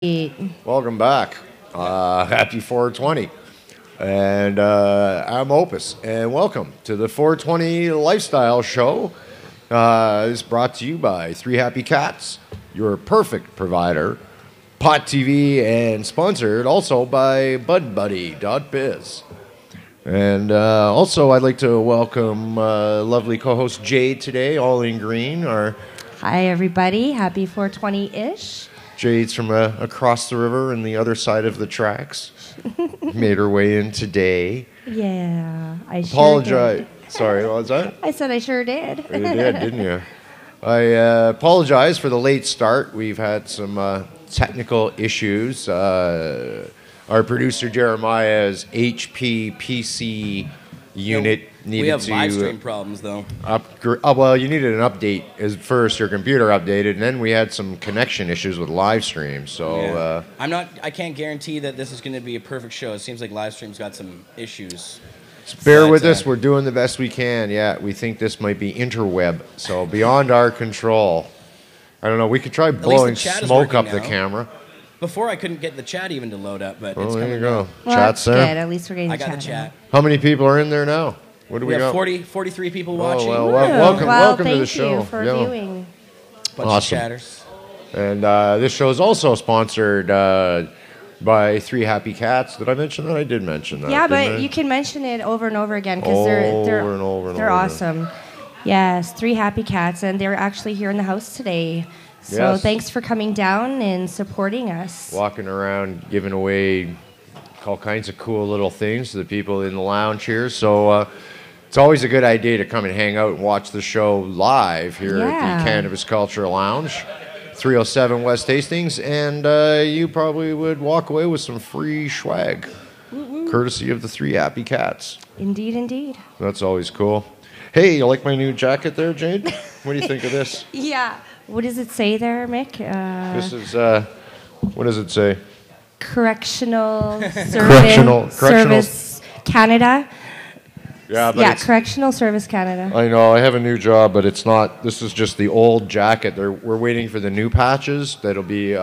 Welcome back. Happy 420. And I'm Opus, and welcome to the 420 Lifestyle Show. It's brought to you by Three Happy Cats, your perfect provider, Pot TV, and sponsored also by BudBuddy.biz. And also, I'd like to welcome lovely co-host Jade today, all in green. Hi, everybody. Happy 420-ish. Jade's from across the river and the other side of the tracks. Made her way in today. Yeah, I Apologize. sure did. Sorry, what was that? I said I sure did. You did, didn't you? I apologize for the late start. We've had some technical issues. Our producer Jeremiah's HP PC unit needed we have to live stream problems though. Well, you needed an update as first. Your computer updated, and then we had some connection issues with live stream. So I can't guarantee that this is going to be a perfect show. It seems like live stream's got some issues. Bear with us. We're doing the best we can. Yeah, we think this might be interweb, so beyond our control. I don't know. We could try blowing smoke up the camera. Before I couldn't get the chat even to load up, but it's there coming you go. now. Well, Chat's that's there. good. At least we're getting I got the chat. How many people are in there now? What do we have got? 43 people watching. Well, welcome to the thank show. you for viewing. Bunch Awesome. of chatters. And this show is also sponsored by Three Happy Cats. Did I mention that? I did mention that. Yeah, didn't but I? you can mention it over and over again because Over they're awesome. Yes, Three Happy Cats, and they're actually here in the house today. So Yes. thanks for coming down and supporting us. Walking around giving away all kinds of cool little things to the people in the lounge here. So it's always a good idea to come and hang out and watch the show live here at the Cannabis Culture Lounge, 307 West Hastings, and you probably would walk away with some free swag, courtesy of the Three Happy Cats. Indeed, indeed. That's always cool. Hey, you like my new jacket there, Jade? What do you think of this? Yeah. What does it say there, Mick? This is, what does it say? Correctional Correctional Service Canada. Yeah, Correctional Service Canada. I know. I have a new job, but it's not. This is just the old jacket. We're waiting for the new patches. That'll be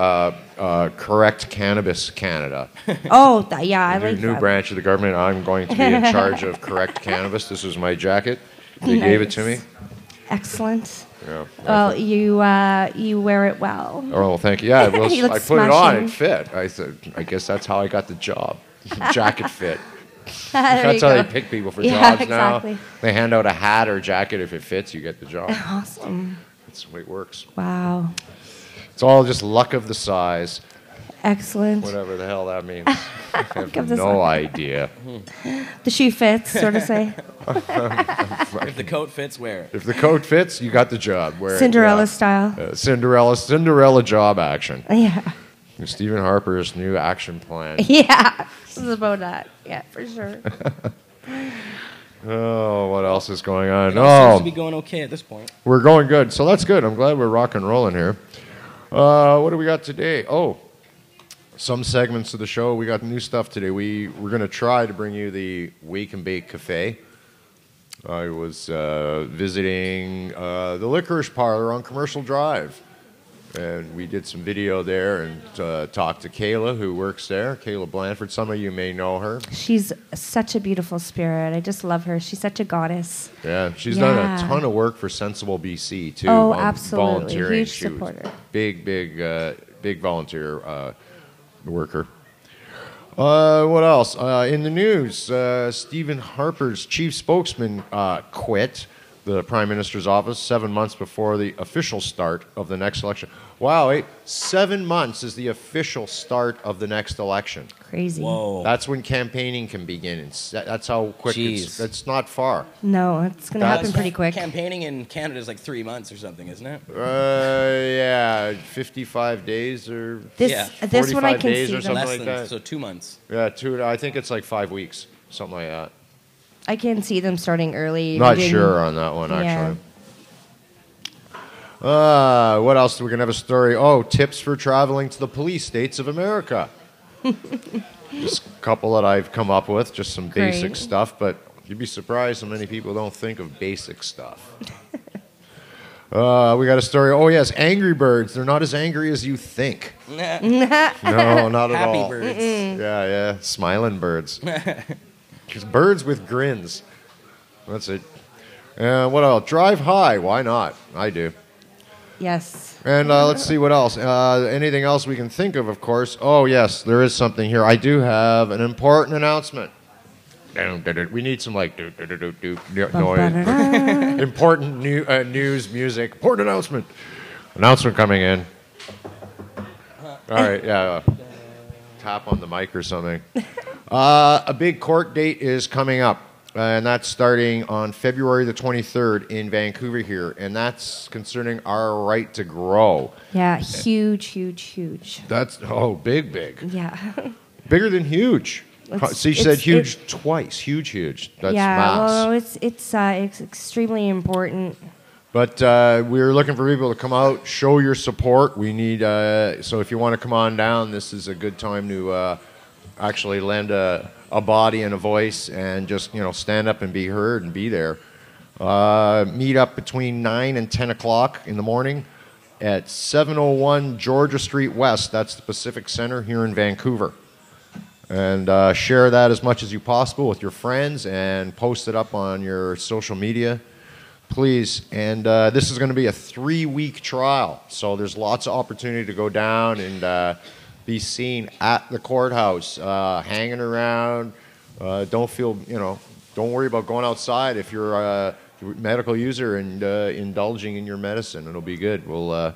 Correct Cannabis Canada. Oh, I like New that. branch of the government. I'm going to be in charge of Correct Cannabis. This is my jacket. They gave it to me. Excellent. Yeah. Well, you wear it well. Oh, well, thank you. Yeah, well, You look I put it on. smashing. It fit. I said, I guess that's how I got the job. Jacket fit. There That's you how go. they pick people for Yeah, jobs exactly. now. They hand out a hat or jacket. If it fits, you get the job. Awesome. That's the way it works. Wow. It's all just luck of the size. Excellent. Whatever the hell that means. I have of the no size. idea. The shoe fits, sort of say. If the coat fits, wear it. If the coat fits, you got the job. Wear it, Cinderella yeah. style. Cinderella job action. Yeah. Stephen Harper's new action plan. Yeah. This is about that. Yeah, for sure. Oh, what else is going on? It all seems to be going okay at this point. We're going good. So that's good. I'm glad we're rock and rolling here. What do we got today? Oh, some segments of the show. We got new stuff today. We're going to try to bring you the Wake and Bake Cafe. I was visiting the Licorice Parlor on Commercial Drive. And we did some video there and talked to Kayla, who works there. Kayla Blanford. Some of you may know her. She's such a beautiful spirit. I just love her. She's such a goddess. Yeah, she's done a ton of work for Sensible BC, too. Oh, absolutely. Volunteering. Huge She was supporter. Big volunteer worker. What else? In the news, Stephen Harper's chief spokesman quit the Prime Minister's office 7 months before the official start of the next election. Wow, 7 months is the official start of the next election. Crazy. Whoa. That's when campaigning can begin. That's how quick it's not far. No, it's going to happen pretty quick. Campaigning in Canada is like 3 months or something, isn't it? Yeah, 55 days or This one I can days see or them. something Less like than, that. so 2 months. Yeah, I think it's like 5 weeks, something like that. I can see them starting early. Not sure on that one, actually. What else? We're going to have a story. Oh, tips for traveling to the police states of America. Just a couple that I've come up with, just some basic Great. stuff, but you'd be surprised how many people don't think of basic stuff. We got a story. Oh, yes, Angry Birds. They're not as angry as you think. No, not at Happy all. birds. Yeah. Smiling birds. Just birds with grins. That's it. What else? Drive high. Why not? I do. Yes. And let's see what else. Anything else we can think of course. Oh, yes, there is something here. I do have an important announcement. We need some like noise. Important news, music. Important announcement. Announcement coming in. All right, yeah. Tap on the mic or something. A big court date is coming up, and that's starting on February the 23rd in Vancouver here, and that's concerning our right to grow. Yeah, huge. That's big. Yeah. Bigger than huge. She said huge twice. Huge. That's mass. Well, it's extremely important. But we're looking for people to come out, show your support. We need so if you want to come on down, this is a good time to actually lend a body and a voice, and just stand up and be heard and be there. Meet up between 9 and 10 o'clock in the morning at 701 Georgia Street West. That's the Pacific Center here in Vancouver. And share that as much as you possible with your friends and post it up on your social media, please. And this is going to be a 3-week trial, so there's lots of opportunity to go down and be seen at the courthouse, hanging around. Don't worry about going outside if you're a medical user and indulging in your medicine. It'll be good. We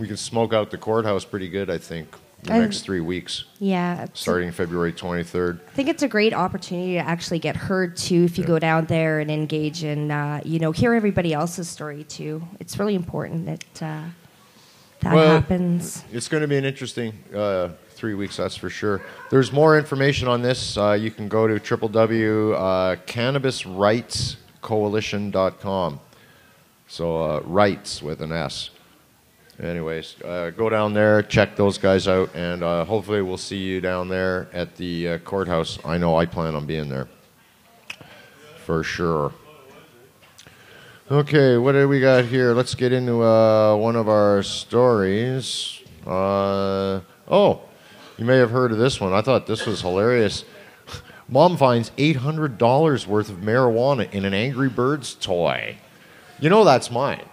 can smoke out the courthouse pretty good, I think. The next 3 weeks. Yeah. Starting February 23rd. I think it's a great opportunity to actually get heard, too, if you go down there and engage and, hear everybody else's story, too. It's really important that happens. It's going to be an interesting 3 weeks, that's for sure. There's more information on this. You can go to www.cannabisrightscoalition.com. So, rights with an S. Anyways, go down there, check those guys out, and hopefully we'll see you down there at the courthouse. I know I plan on being there. For sure. Okay, what do we got here? Let's get into one of our stories. You may have heard of this one. I thought this was hilarious. Mom finds $800 worth of marijuana in an Angry Birds toy. That's mine.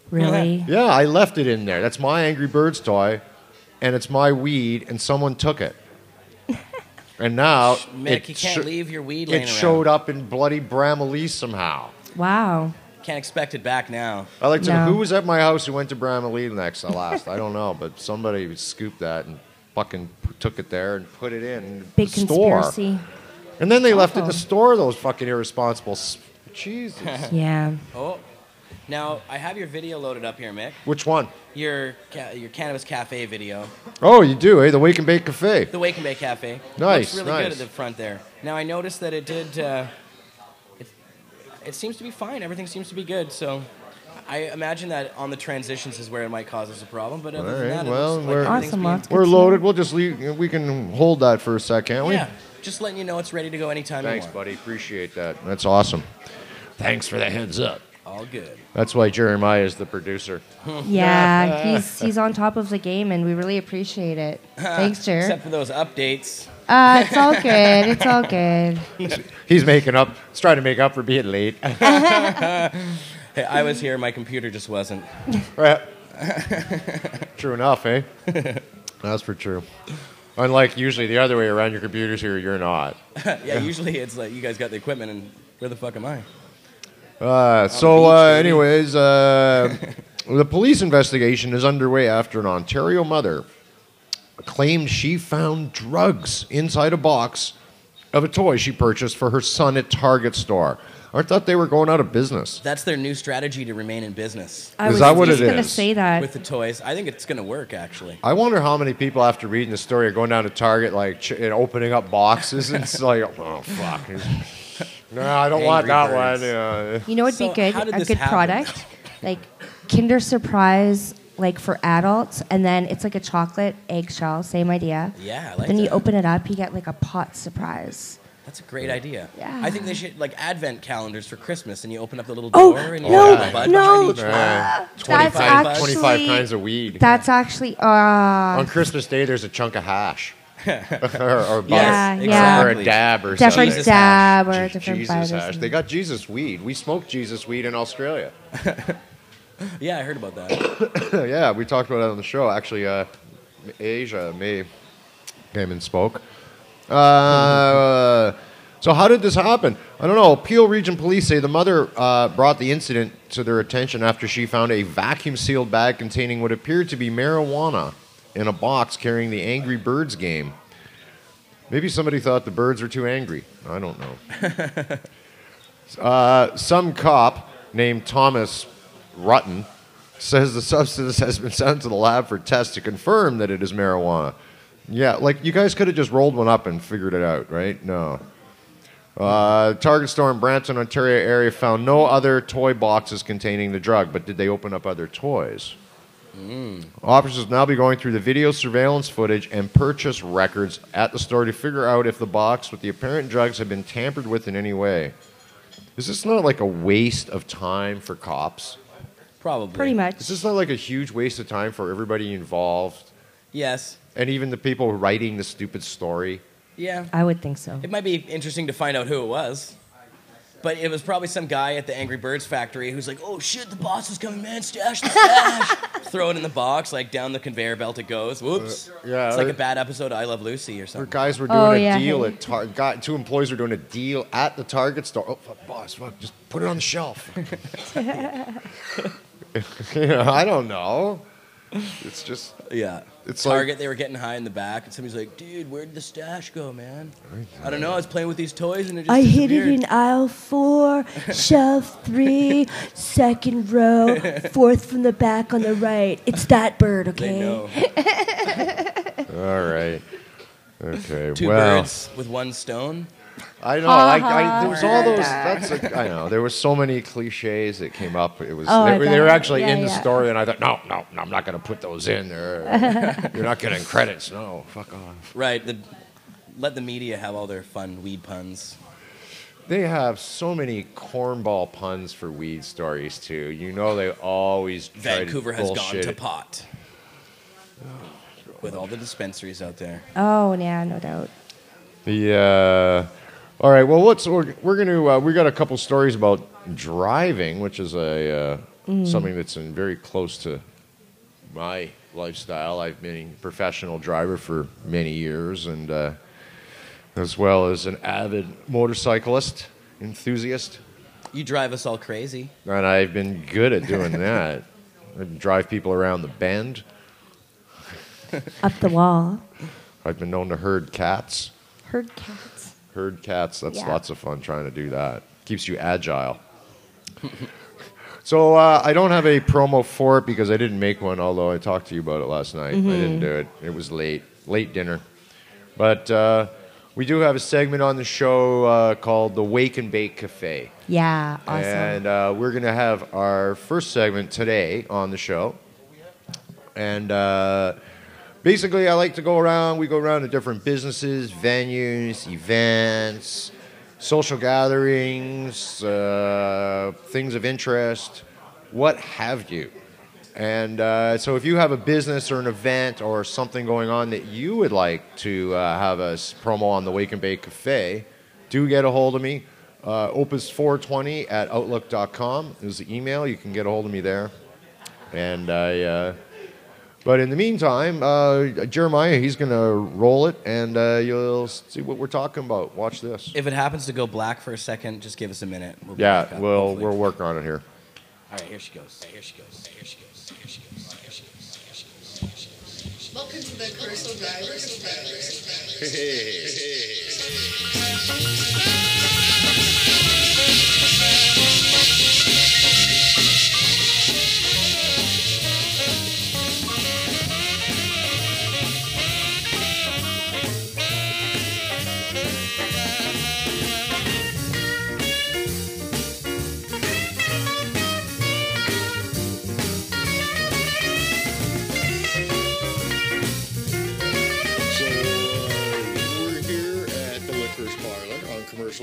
Really? Yeah, I left it in there. That's my Angry Birds toy, and it's my weed, and someone took it. And now Mick, you can't leave your weed laying it around. showed up in bloody Bramalea somehow. Wow. Can't expect it back now. I like to know who was at my house who went to Bramalea last. I don't know, but somebody scooped that and fucking took it there and put it in Big the store. Conspiracy. And then they left it in the store, those fucking irresponsible. Jesus. Yeah. Oh. Now, I have your video loaded up here, Mick. Which one? Your Cannabis Cafe video. Oh, you do, eh? The Wake and Bake Cafe. The Wake and Bake Cafe. Nice, Looks really good at the front there. Now, I noticed that it did... it seems to be fine. Everything seems to be good, so... I imagine that on the transitions is where it might cause us a problem, but other than that, it looks like everything's being... We're loaded. We'll just leave. We can hold that for a sec, can't we? Yeah, just letting you know it's ready to go anytime you want. Thanks, buddy. Appreciate that. That's awesome. Thanks for the heads up. All good. That's why Jeremiah is the producer. Yeah, he's on top of the game, and we really appreciate it. Thanks, Jer. Except for those updates. It's all good. It's all good. He's trying to make up for being late. Hey, I was here. My computer just wasn't. True enough, eh? That's for true. Unlike usually the other way around, your computer's here, you're not. Yeah, usually it's like you guys got the equipment, and where the fuck am I? Anyways, the police investigation is underway after an Ontario mother claimed she found drugs inside a box of a toy she purchased for her son at Target store. I thought they were going out of business. That's their new strategy to remain in business. Is that what it is? I was going to say that. With the toys. I think it's going to work, actually. I wonder how many people, after reading the story, are going down to Target, and opening up boxes, and it's like, oh, fuck. No, I don't want that one. Yeah. You know what'd be good? A good product? Like Kinder Surprise, like for adults, and then it's like a chocolate eggshell, same idea. Yeah, I like Then that. you open it up, you get like a pot surprise. That's a great idea. Yeah. I think they should Advent calendars for Christmas, and you open up the little door and you have a bud behind each one. 25 kinds of weed. That's actually on Christmas Day. There's a chunk of hash, or exactly. or a dab, or different something. dab, or different Jesus hash. They got Jesus weed. We smoked Jesus weed in Australia. Yeah, I heard about that. Yeah, we talked about it on the show. Actually, Asia May came and spoke. So how did this happen? I don't know. Peel Region Police say the mother brought the incident to their attention after she found a vacuum-sealed bag containing what appeared to be marijuana in a box carrying the Angry Birds game. Maybe somebody thought the birds were too angry. I don't know. Some cop named Thomas Rutten says the substance has been sent to the lab for tests to confirm that it is marijuana. Yeah, you guys could have just rolled one up and figured it out, right? No. Target store in Brampton, Ontario area found no other toy boxes containing the drug, but did they open up other toys? Officers will now be going through the video surveillance footage and purchase records at the store to figure out if the box with the apparent drugs have been tampered with in any way. Is this not like a waste of time for cops? Probably. Pretty much. Is this not like a huge waste of time for everybody involved? Yes. And even the people writing the stupid story? Yeah. I would think so. It might be interesting to find out who it was. But it was probably some guy at the Angry Birds factory who's like, oh shit, the boss is coming, man, stash the stash. Throw it in the box, down the conveyor belt it goes. Whoops. Yeah. It's like a bad episode of I Love Lucy or something. Guys were doing a deal at Target. Two employees were doing a deal at the Target store. Oh, fuck, boss, fuck, just put it on the shelf. I don't know. It's just... Yeah. It's Target, they were getting high in the back, and somebody's like, dude, where'd the stash go, man? I don't know, I was playing with these toys, and it just I hid disappeared. it in aisle 4, shelf 3, second row, 4th from the back on the right. It's that bird, okay? They know. All right. Okay, Two birds with one stone. I know. There was all those. I know. There were so many cliches that came up. It was. They were actually in the story, and I thought, no, I'm not going to put those in there. You're not getting credits. No, fuck off. Right. Let the media have all their fun weed puns. They have so many cornball puns for weed stories too. They always try Vancouver to has bullshit gone to pot. With all the dispensaries out there. Oh, yeah, no doubt. All right. Well, we're gonna we got a couple stories about driving, which is something that's very close to my lifestyle. I've been a professional driver for many years, and as well as an avid motorcyclist enthusiast. You drive us all crazy. And I've been good at doing that. I drive people around the bend. Up the wall. I've been known to herd cats. Herd cats. Herd cats, that's lots of fun trying to do that. Keeps you agile. So I don't have a promo for it because I didn't make one, although I talked to you about it last night. I didn't do it. It was late dinner. But we do have a segment on the show called the Wake and Bake Cafe. Yeah, awesome. And we're going to have our first segment today on the show. And basically, I like to go around. We go around to different businesses, venues, events, social gatherings, things of interest, what have you. And so if you have a business or an event or something going on that you would like to have a promo on the Wake and Bake Cafe, do get a hold of me. Opus420@outlook.com is the email. You can get a hold of me there. And but in the meantime, Jeremiah, he's going to roll it, and you'll see what we're talking about. Watch this. If it happens to go black for a second, just give us a minute. We'll work on it here. All right, here she goes. Here she goes. Here she goes. Here she goes. Here she goes. Here she goes. Here she goes. Welcome to the Commercial Drivers.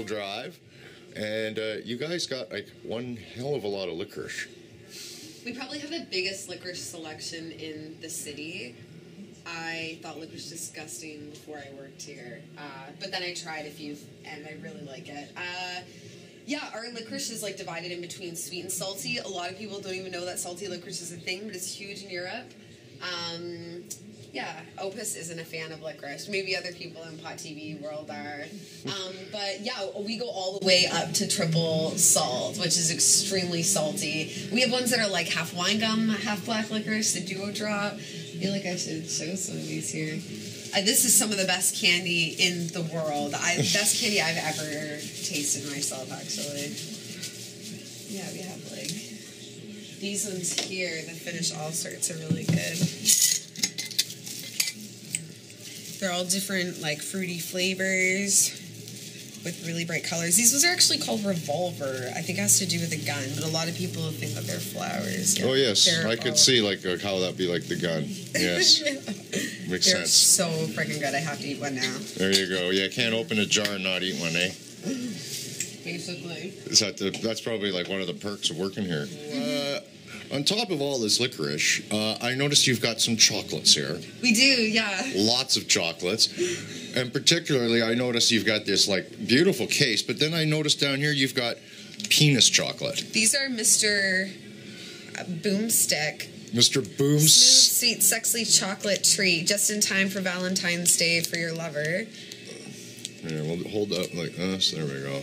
Commercial Drive, and you guys got like one hell of a lot of licorice. We probably have the biggest licorice selection in the city. I thought licorice was disgusting before I worked here, but then I tried a few, and I really like it. Yeah, our licorice is like divided in between sweet and salty. A lot of people don't even know that salty licorice is a thing, but it's huge in Europe. Yeah, Opus isn't a fan of licorice. Maybe other people in Pot TV world are. But yeah, we go all the way up to triple salt, which is extremely salty. We have ones that are like half wine gum, half black licorice, the duo drop. I feel like I should show some of these here. This is some of the best candy in the world. Best candy I've ever tasted myself, actually. Yeah, we have like these ones here. The Finnish all sorts are really good. They're all different, like, fruity flavors with really bright colors. These ones are actually called Revolver. I think it has to do with a gun, but a lot of people think that they're flowers. Yeah, oh, yes. I could see, like, how that'd be like the gun. Yes. Yeah. Makes they're sense. So freaking good. I have to eat one now. There you go. Yeah, can't open a jar and not eat one, eh? Basically. That's probably, like, one of the perks of working here. On top of all this licorice, I noticed you've got some chocolates here. We do, yeah. Lots of chocolates. And particularly, I noticed you've got this, like, beautiful case, but then I noticed down here you've got penis chocolate. These are Mr. Boomstick. Mr. Smooth, sweet, sexy chocolate treat, just in time for Valentine's Day for your lover. Yeah, we'll hold up like this. There we go.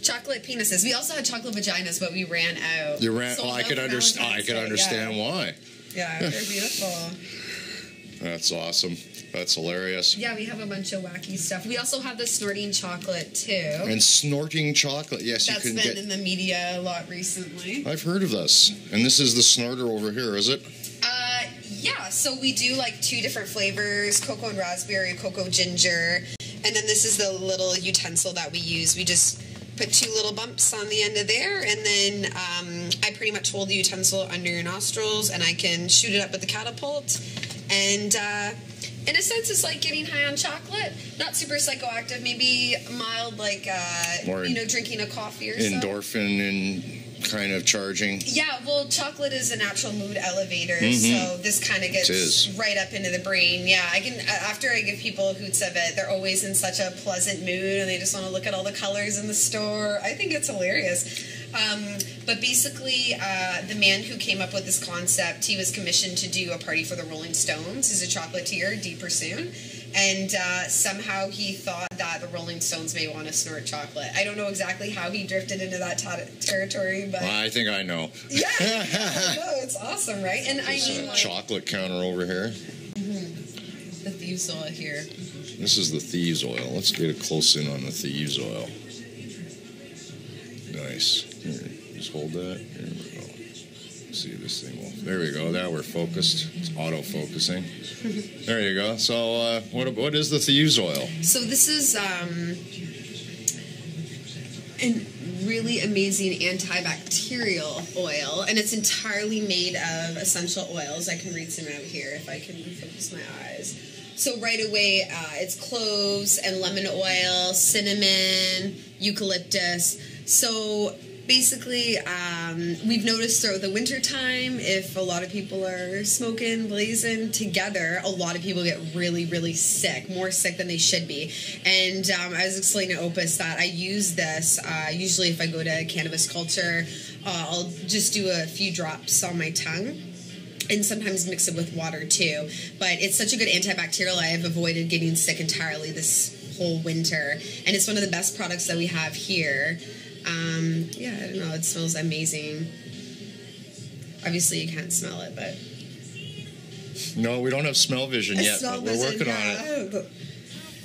Chocolate penises. We also had chocolate vaginas, but we ran out. You ran. Oh, I could understand why. Yeah, they're beautiful. That's awesome. That's hilarious. Yeah, we have a bunch of wacky stuff. We also have the snorting chocolate too. And snorting chocolate, yes, that's you can been in the media a lot recently. I've heard of this. And this is the snorter over here, is it? Yeah. So we do like 2 different flavors: cocoa and raspberry, cocoa ginger, and then this is the little utensil that we use. We just put 2 little bumps on the end of there, and then I pretty much hold the utensil under your nostrils, and I can shoot it up with the catapult. And in a sense, it's like getting high on chocolate. Not super psychoactive, maybe mild, like drinking a coffee or something. Endorphin and kind of charging. Yeah, well, chocolate is a natural mood elevator, so this kind of gets right up into the brain. Yeah, I can. After I give people hoots of it, they're always in such a pleasant mood, and they just want to look at all the colors in the store. I think it's hilarious. But basically, the man who came up with this concept, he was commissioned to do a party for the Rolling Stones. He's a chocolatier, D. Pursoon. And somehow he thought that the Rolling Stones may want to snort chocolate. I don't know exactly how he drifted into that territory, but... Well, I think I know. Yeah, no, it's awesome, right? And There's a chocolate counter over here. The thieves' oil here. This is the thieves' oil. Let's get a close in on the thieves' oil. Nice. Here, just hold that. Here we go. See this thing. Well, there we go. Now we're focused. It's auto-focusing. There you go. So, what is the thieves' oil? So this is a really amazing antibacterial oil, and it's entirely made of essential oils. I can read some out here if I can focus my eyes. So right away, it's cloves and lemon oil, cinnamon, eucalyptus. So basically, we've noticed throughout the winter time, if a lot of people are smoking, blazing together, a lot of people get really, really sick, more sick than they should be. And I was explaining to Opus that I use this, usually if I go to Cannabis Culture, I'll just do a few drops on my tongue. And sometimes mix it with water too. But it's such a good antibacterial, I've avoided getting sick entirely this whole winter. And it's one of the best products that we have here. Yeah, I don't know, it smells amazing. Obviously you can't smell it, but... No, we don't have smell vision yet, but we're working on it.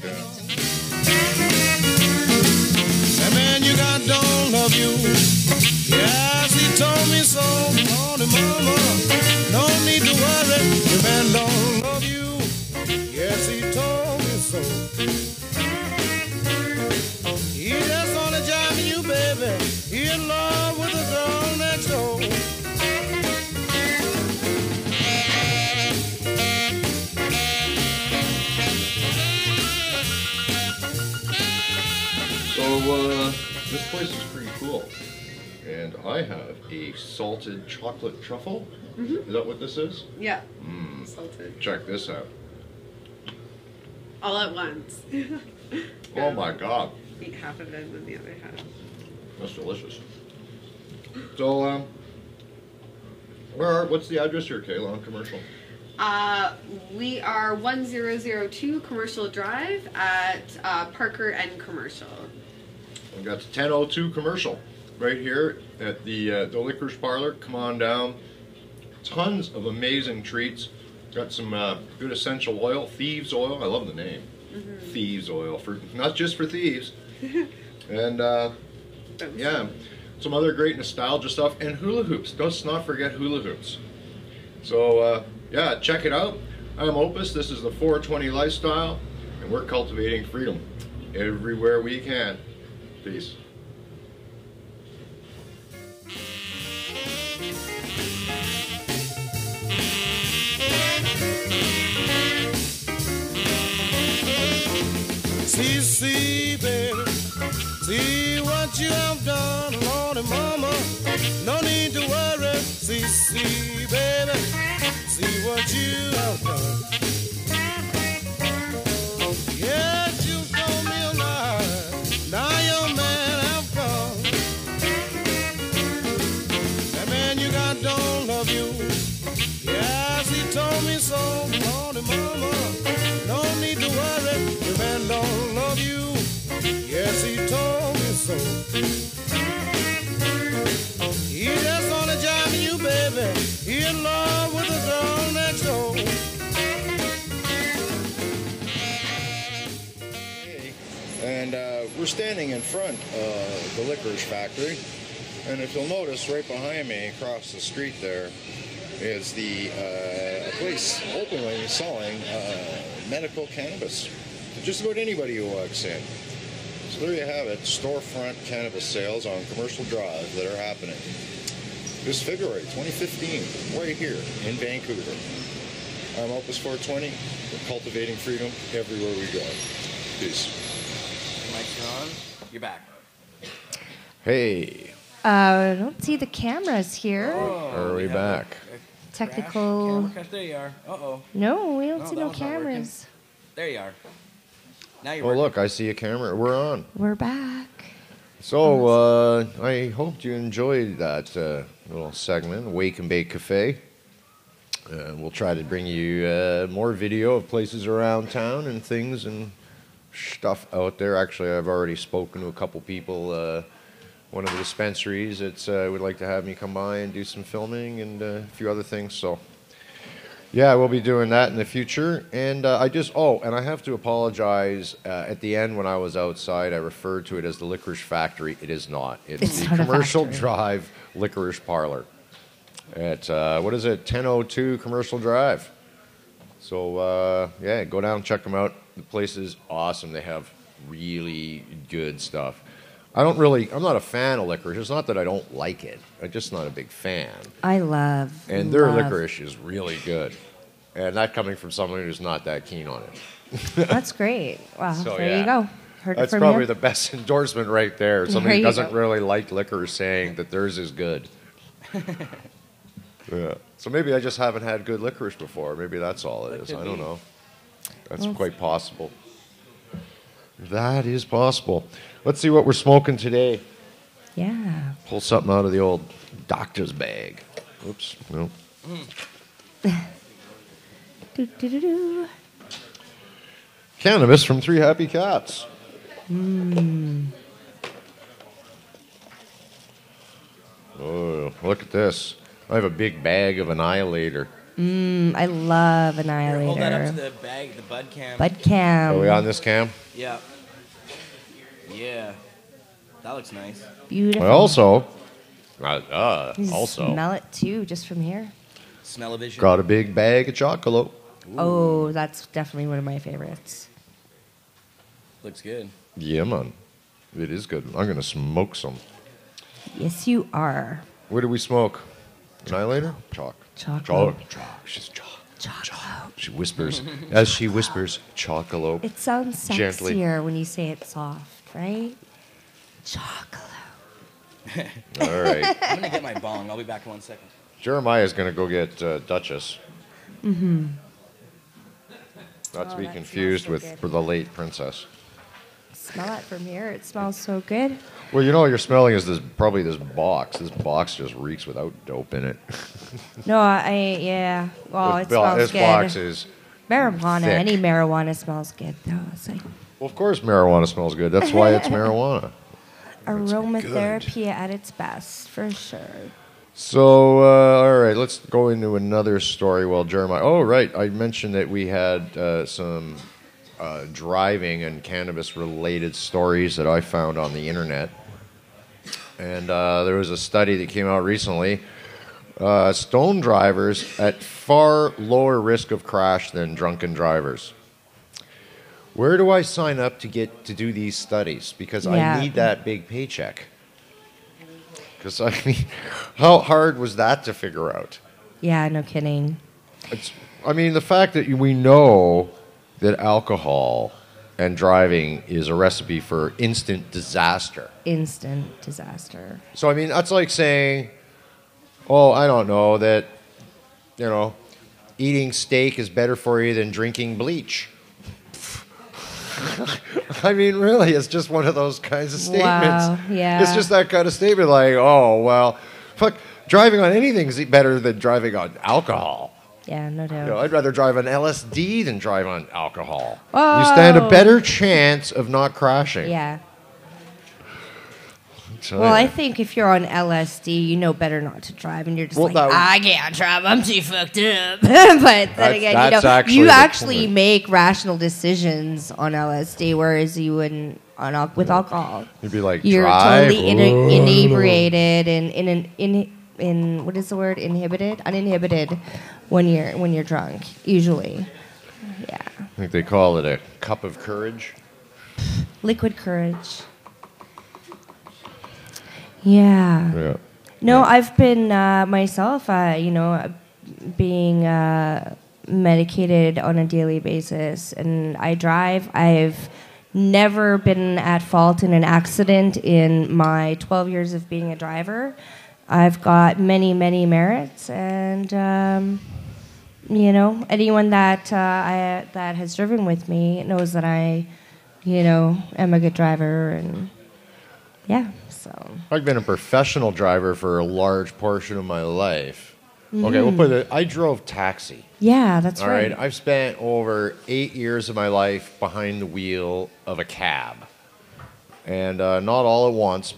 Yeah. That man you got don't love you. Yes, he told me so. Morning, mama, no need to worry. Your man don't love you. Yes, he told me so. He just wanna join you, baby. He in love with the girl next door. This place is pretty cool. And I have a salted chocolate truffle. Is that what this is? Yeah. Salted. Check this out. All at once. Oh my God. Eat half of it and then the other half. That's delicious. So, what's the address here, Kayla, on Commercial? We are 1002 Commercial Drive at Parker and Commercial. We got the 1002 Commercial right here at the Licorice Parlor. Come on down. Tons of amazing treats. Got some good essential oil, Thieves Oil. I love the name. Thieves Oil, for not just for thieves. And yeah, some other great nostalgia stuff, and hula hoops. Let's not forget hula hoops. So yeah, check it out. I'm Opus. This is the 420 Lifestyle, and we're cultivating freedom everywhere we can. Peace. See, baby, see what you have done, Lord and Mama. No need to worry. See, baby, see what you have done. Yes, you told me a lie. Now your man have come. That man you got don't love you. Yes, he told me so, Lord and Mama. No need to worry. Your man don't love you. Yes, he told me so. He just wanna job you, baby. He in love with the girl next door. And we're standing in front of the licorice factory, and if you'll notice, right behind me, across the street there, is the a place openly selling medical cannabis to just about anybody who walks in. So there you have it, storefront cannabis sales on Commercial Drive that are happening this February 2015, right here in Vancouver. I'm Opus 420. We're cultivating freedom everywhere we go. Peace. Mic's on. You're back. Hey. I don't see the cameras here. Are we back? Technical. Camera crash. There you are. Uh-oh. No, we don't No, see that no one's not working. cameras. There you are. Now you're Oh, working. look, I see a camera. We're on. We're back. So, I hoped you enjoyed that little segment, Wake and Bake Cafe. We'll try to bring you more video of places around town and things and stuff out there. Actually, I've already spoken to a couple people. One of the dispensaries that would like to have me come by and do some filming and a few other things. So, yeah, we'll be doing that in the future. And and I have to apologize. At the end when I was outside, I referred to it as the Licorice Factory. It is not. It's the not a Commercial factory. Drive Licorice Parlor at, 1002 Commercial Drive. So, yeah, go down and check them out. The place is awesome. They have really good stuff. I'm not a fan of licorice. It's not that I don't like it. I'm just not a big fan. I love. And their love. licorice is really good. And that coming from someone who's not that keen on it. That's great. Wow. So, there yeah. you go. Heard That's it from probably you. the best endorsement right there. Somebody There who you doesn't go. really like licorice saying that theirs is good. Yeah. So maybe I just haven't had good licorice before. Maybe that's all it is. I don't know. That's quite possible. That is possible. Let's see what we're smoking today. Yeah. Pull something out of the old doctor's bag. Oops. No. Do. Cannabis from Three Happy Cats. Oh, look at this. I have a big bag of Annihilator. I love Here, hold that up to Annihilator. the bag, the bud cam. Bud cam. Are we on this cam? Yeah. Yeah. That looks nice. Beautiful. I also You also smell it too, just from here. Smell-o-vision. got a big bag of chocolate. Oh, that's definitely one of my favorites. Looks good. Yeah, man. It is good. I'm going to smoke some. Yes, you are. What do we smoke? Annihilator? Chalk. Chocolate. Chalk. She's chalk. Chocolate. She whispers. As she whispers, chocolate. It sounds Gently. sexier when you say it soft, right? Chocolate. All right. I'm gonna get my bong. I'll be back in 1 second. Jeremiah's going to go get Duchess. Mm-hmm. Not to Oh, be that confused smells so with good. the late princess. Smell it from here. It smells so good. Well, you know what you're smelling is probably this box. This box just reeks without dope in it. No, yeah. Well, it smells this good. box is... Marijuana. thick. Any marijuana smells good, though. It's like Well, of course marijuana smells good. That's why it's marijuana. aromatherapy at its best, for sure. So, all right, let's go into another story. Well, Jeremiah... Oh, right. I mentioned that we had some driving and cannabis-related stories that I found on the internet. And there was a study that came out recently. Stone drivers at far lower risk of crash than drunken drivers. Where do I sign up to get to do these studies? Because I need that big paycheck. Because, I mean, how hard was that to figure out? Yeah, no kidding. The fact that we know that alcohol and driving is a recipe for instant disaster. Instant disaster. So, that's like saying, oh, I don't know, that, eating steak is better for you than drinking bleach. Really, it's just one of those kinds of statements. Wow, yeah. It's just that kind of statement like, oh, well, fuck, driving on anything is better than driving on alcohol. Yeah, no doubt. I'd rather drive on LSD than drive on alcohol. Oh. You stand a better chance of not crashing. Yeah. So, Well, yeah. I think if you're on LSD, you know better not to drive, and you're just Well, I can't drive. I'm too fucked up. But then again, that's actually you the actually point. make rational decisions on LSD, whereas you wouldn't with alcohol. You'd be like, You're drive. totally inebriated and in what is the word? Uninhibited when you're drunk. Usually, yeah. I think they call it a cup of courage. Liquid courage. Yeah. Yeah. No, I've been myself, being medicated on a daily basis, and I drive. I've never been at fault in an accident in my 12 years of being a driver. I've got many, many merits, and anyone that that has driven with me knows that I, am a good driver, and yeah. So I've been a professional driver for a large portion of my life. Okay, we'll put it. I drove taxi. yeah, that's All right. right, I've spent over 8 years of my life behind the wheel of a cab, and not all at once,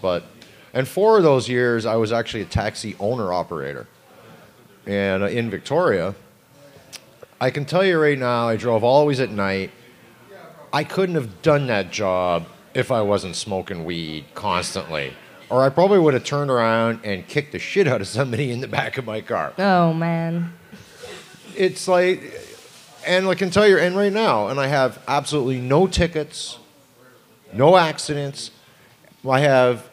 and 4 of those years I was actually a taxi owner operator, and in Victoria. I can tell you right now, I drove always at night. I couldn't have done that job if I wasn't smoking weed constantly. Or I probably would have turned around and kicked the shit out of somebody in the back of my car. Oh, man. It's like, and I can tell you, and right now, and I have absolutely no tickets, no accidents. I have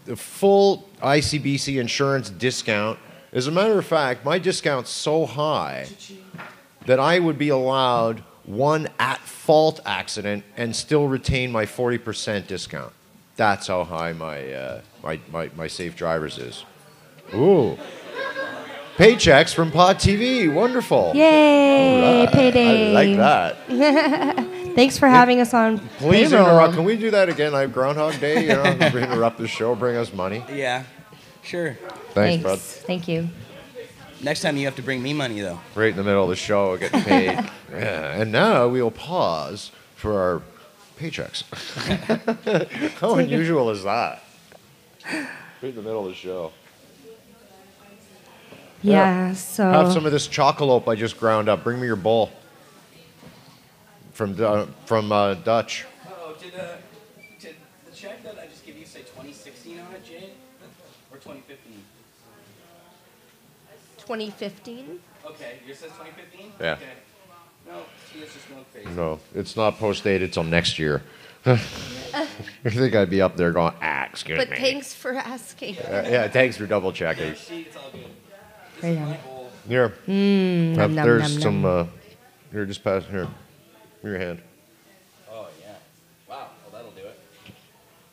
the full ICBC insurance discount. As a matter of fact, my discount's so high that I would be allowed one at-fault accident and still retain my 40% discount. That's how high my Safe Drivers is. Ooh. Paychecks from Pod TV. Wonderful. Yay, All right. payday. I like that. Thanks for having us on Please payroll. interrupt. Can we do that again? Like Groundhog Day, interrupt the show, bring us money. Yeah, sure. Thanks, bud. Thank you. Next time you have to bring me money, though. Right in the middle of the show, getting paid. Yeah. And now we will pause for our paychecks. How unusual is that? Right in the middle of the show. Yeah, so... Have some of this chocolope I just ground up. Bring me your bowl. From Dutch. Oh, did the check that I just give you say 2016 on it, Jade? Or 2015? 2015? Okay, yours says 2015? Yeah. Okay. No, she is just going crazy. No, it's not post-dated till next year. I think I'd be up there going, excuse But me. thanks for asking. Yeah, thanks for double checking. It's all good. Right on. Here. Nom, nom, There's nom, nom. some, here, just pass, here. Give me your hand. Oh, yeah. Wow, well, that'll do it.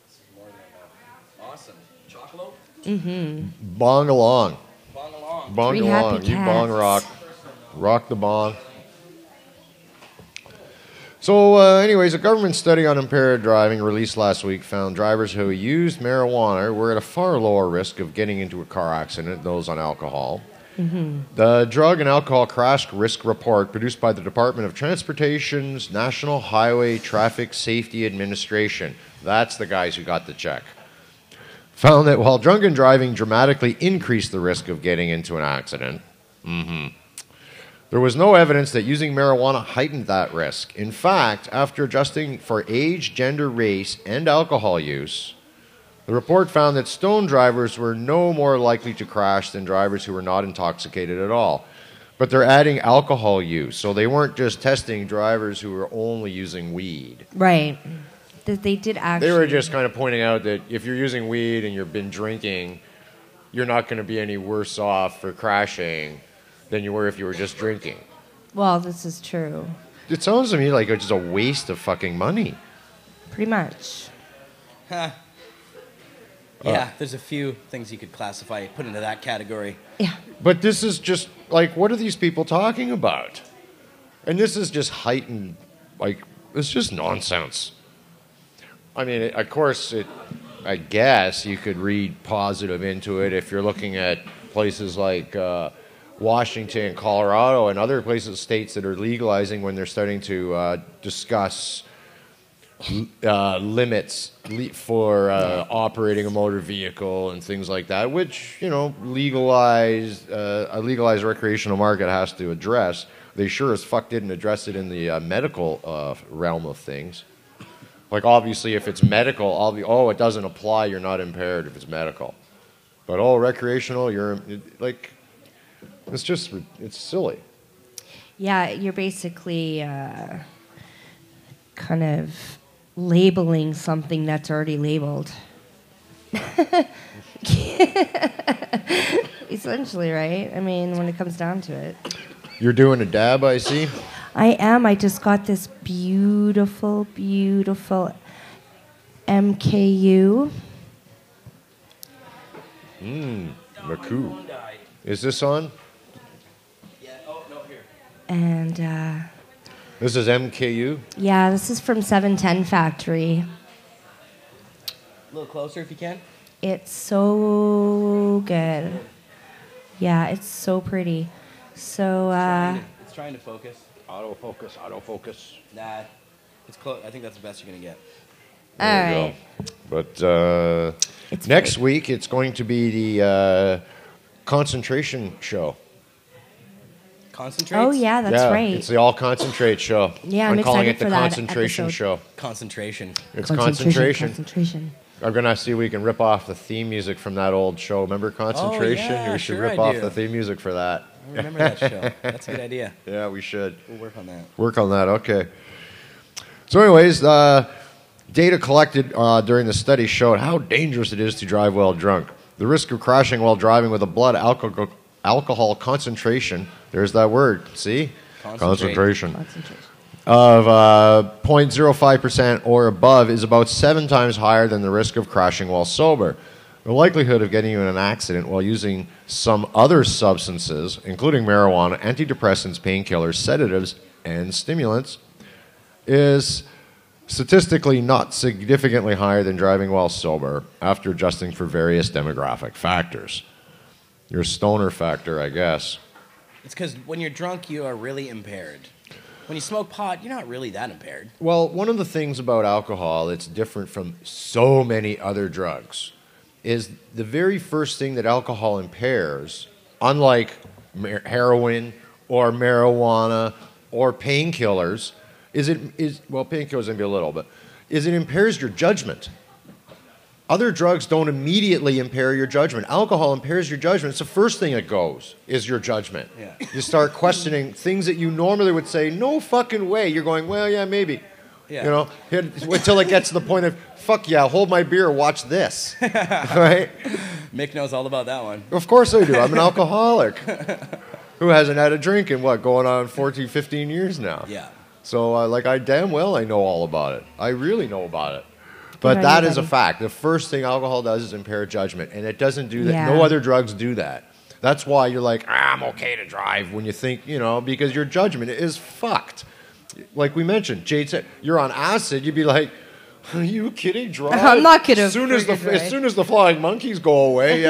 This is more than enough. Bong along. Bong along. Bong Three along. happy You bong cats. rock. Rock the bong. So, anyways, a government study on impaired driving released last week found drivers who used marijuana were at a far lower risk of getting into a car accident than those on alcohol. The Drug and Alcohol Crash Risk Report, produced by the Department of Transportation's National Highway Traffic Safety Administration, that's the guys who got the check, found that while drunken driving dramatically increased the risk of getting into an accident, there was no evidence that using marijuana heightened that risk. In fact, after adjusting for age, gender, race, and alcohol use, the report found that stoned drivers were no more likely to crash than drivers who were not intoxicated at all. But they're adding alcohol use, so they weren't just testing drivers who were only using weed. Right. They did actually. They were just kind of pointing out that if you're using weed and you've been drinking, you're not going to be any worse off for crashing than you were if you were just drinking. Well, this is true. It sounds to me like it's just a waste of fucking money. Pretty much. Huh. Yeah, there's a few things you could classify, put into that category. Yeah. But this is just, like, what are these people talking about? And this is just heightened, like, it's just nonsense. I mean, of course, I guess you could read positive into it if you're looking at places like Washington, Colorado, and other places, states that are legalizing when they're starting to discuss limits for operating a motor vehicle and things like that, which, you know, a legalized recreational market has to address. They sure as fuck didn't address it in the medical realm of things. Like, obviously, if it's medical, it doesn't apply, you're not impaired if it's medical. But, recreational, you're, like, it's silly. Yeah, you're basically kind of labeling something that's already labeled. Essentially, right? I mean, when it comes down to it. You're doing a dab, I see. I am. I just got this beautiful, beautiful MKU. Maku. Is this on? Yeah. Oh, no, here. And, This is MKU? yeah, this is from 710 Factory. A little closer if you can. It's so good. Yeah, it's so pretty. So, It's trying to focus. Autofocus. Nah, it's close. I think that's the best you're going to get. all right. But It's next great. week, it's going to be the concentration show. Concentrates? Oh, yeah, that's right. It's the all concentrate show. Yeah, I'm calling excited it the for that concentration episode. show. Concentration. It's concentration. Concentration. I'm gonna see if we can rip off the theme music from that old show. Remember concentration? yeah, we should sure rip I off do. the theme music for that. I remember that show. That's a good idea. Yeah, we should We'll work on that. work on that. Okay. So, anyways, data collected during the study showed how dangerous it is to drive while drunk. The risk of crashing while driving with a blood alcohol concentration. There's that word. See? Concentration. Of 0.05% or above is about 7 times higher than the risk of crashing while sober. The likelihood of getting in an accident while using some other substances, including marijuana, antidepressants, painkillers, sedatives, and stimulants, is statistically not significantly higher than driving while sober after adjusting for various demographic factors. Your stoner factor, I guess. It's because when you're drunk, you are really impaired. When you smoke pot, you're not really that impaired. Well, one of the things about alcohol that's different from so many other drugs is the very first thing that alcohol impairs, unlike heroin or marijuana or painkillers, painkillers maybe a little, but is it impairs your judgment. Other drugs don't immediately impair your judgment. Alcohol impairs your judgment. It's the first thing that goes is your judgment. Yeah. You start questioning things that you normally would say, no fucking way. You're going, well, yeah, maybe. Yeah. You know, until it gets to the point of, fuck yeah, hold my beer, watch this. Right? Mick knows all about that one. Of course I do. I'm an alcoholic who hasn't had a drink in, going on 14, 15 years now. Yeah. So, I damn well I know all about it. I really know about it. But on that your is a body. fact. The first thing alcohol does is impair judgment, and it doesn't do that. Yeah. No other drugs do that. That's why you're like, I'm okay to drive when you think, because your judgment is fucked. Like we mentioned, Jade said, you're on acid, you'd be like, are you kidding? Drive? I'm not kidding. As soon as the flying monkeys go away,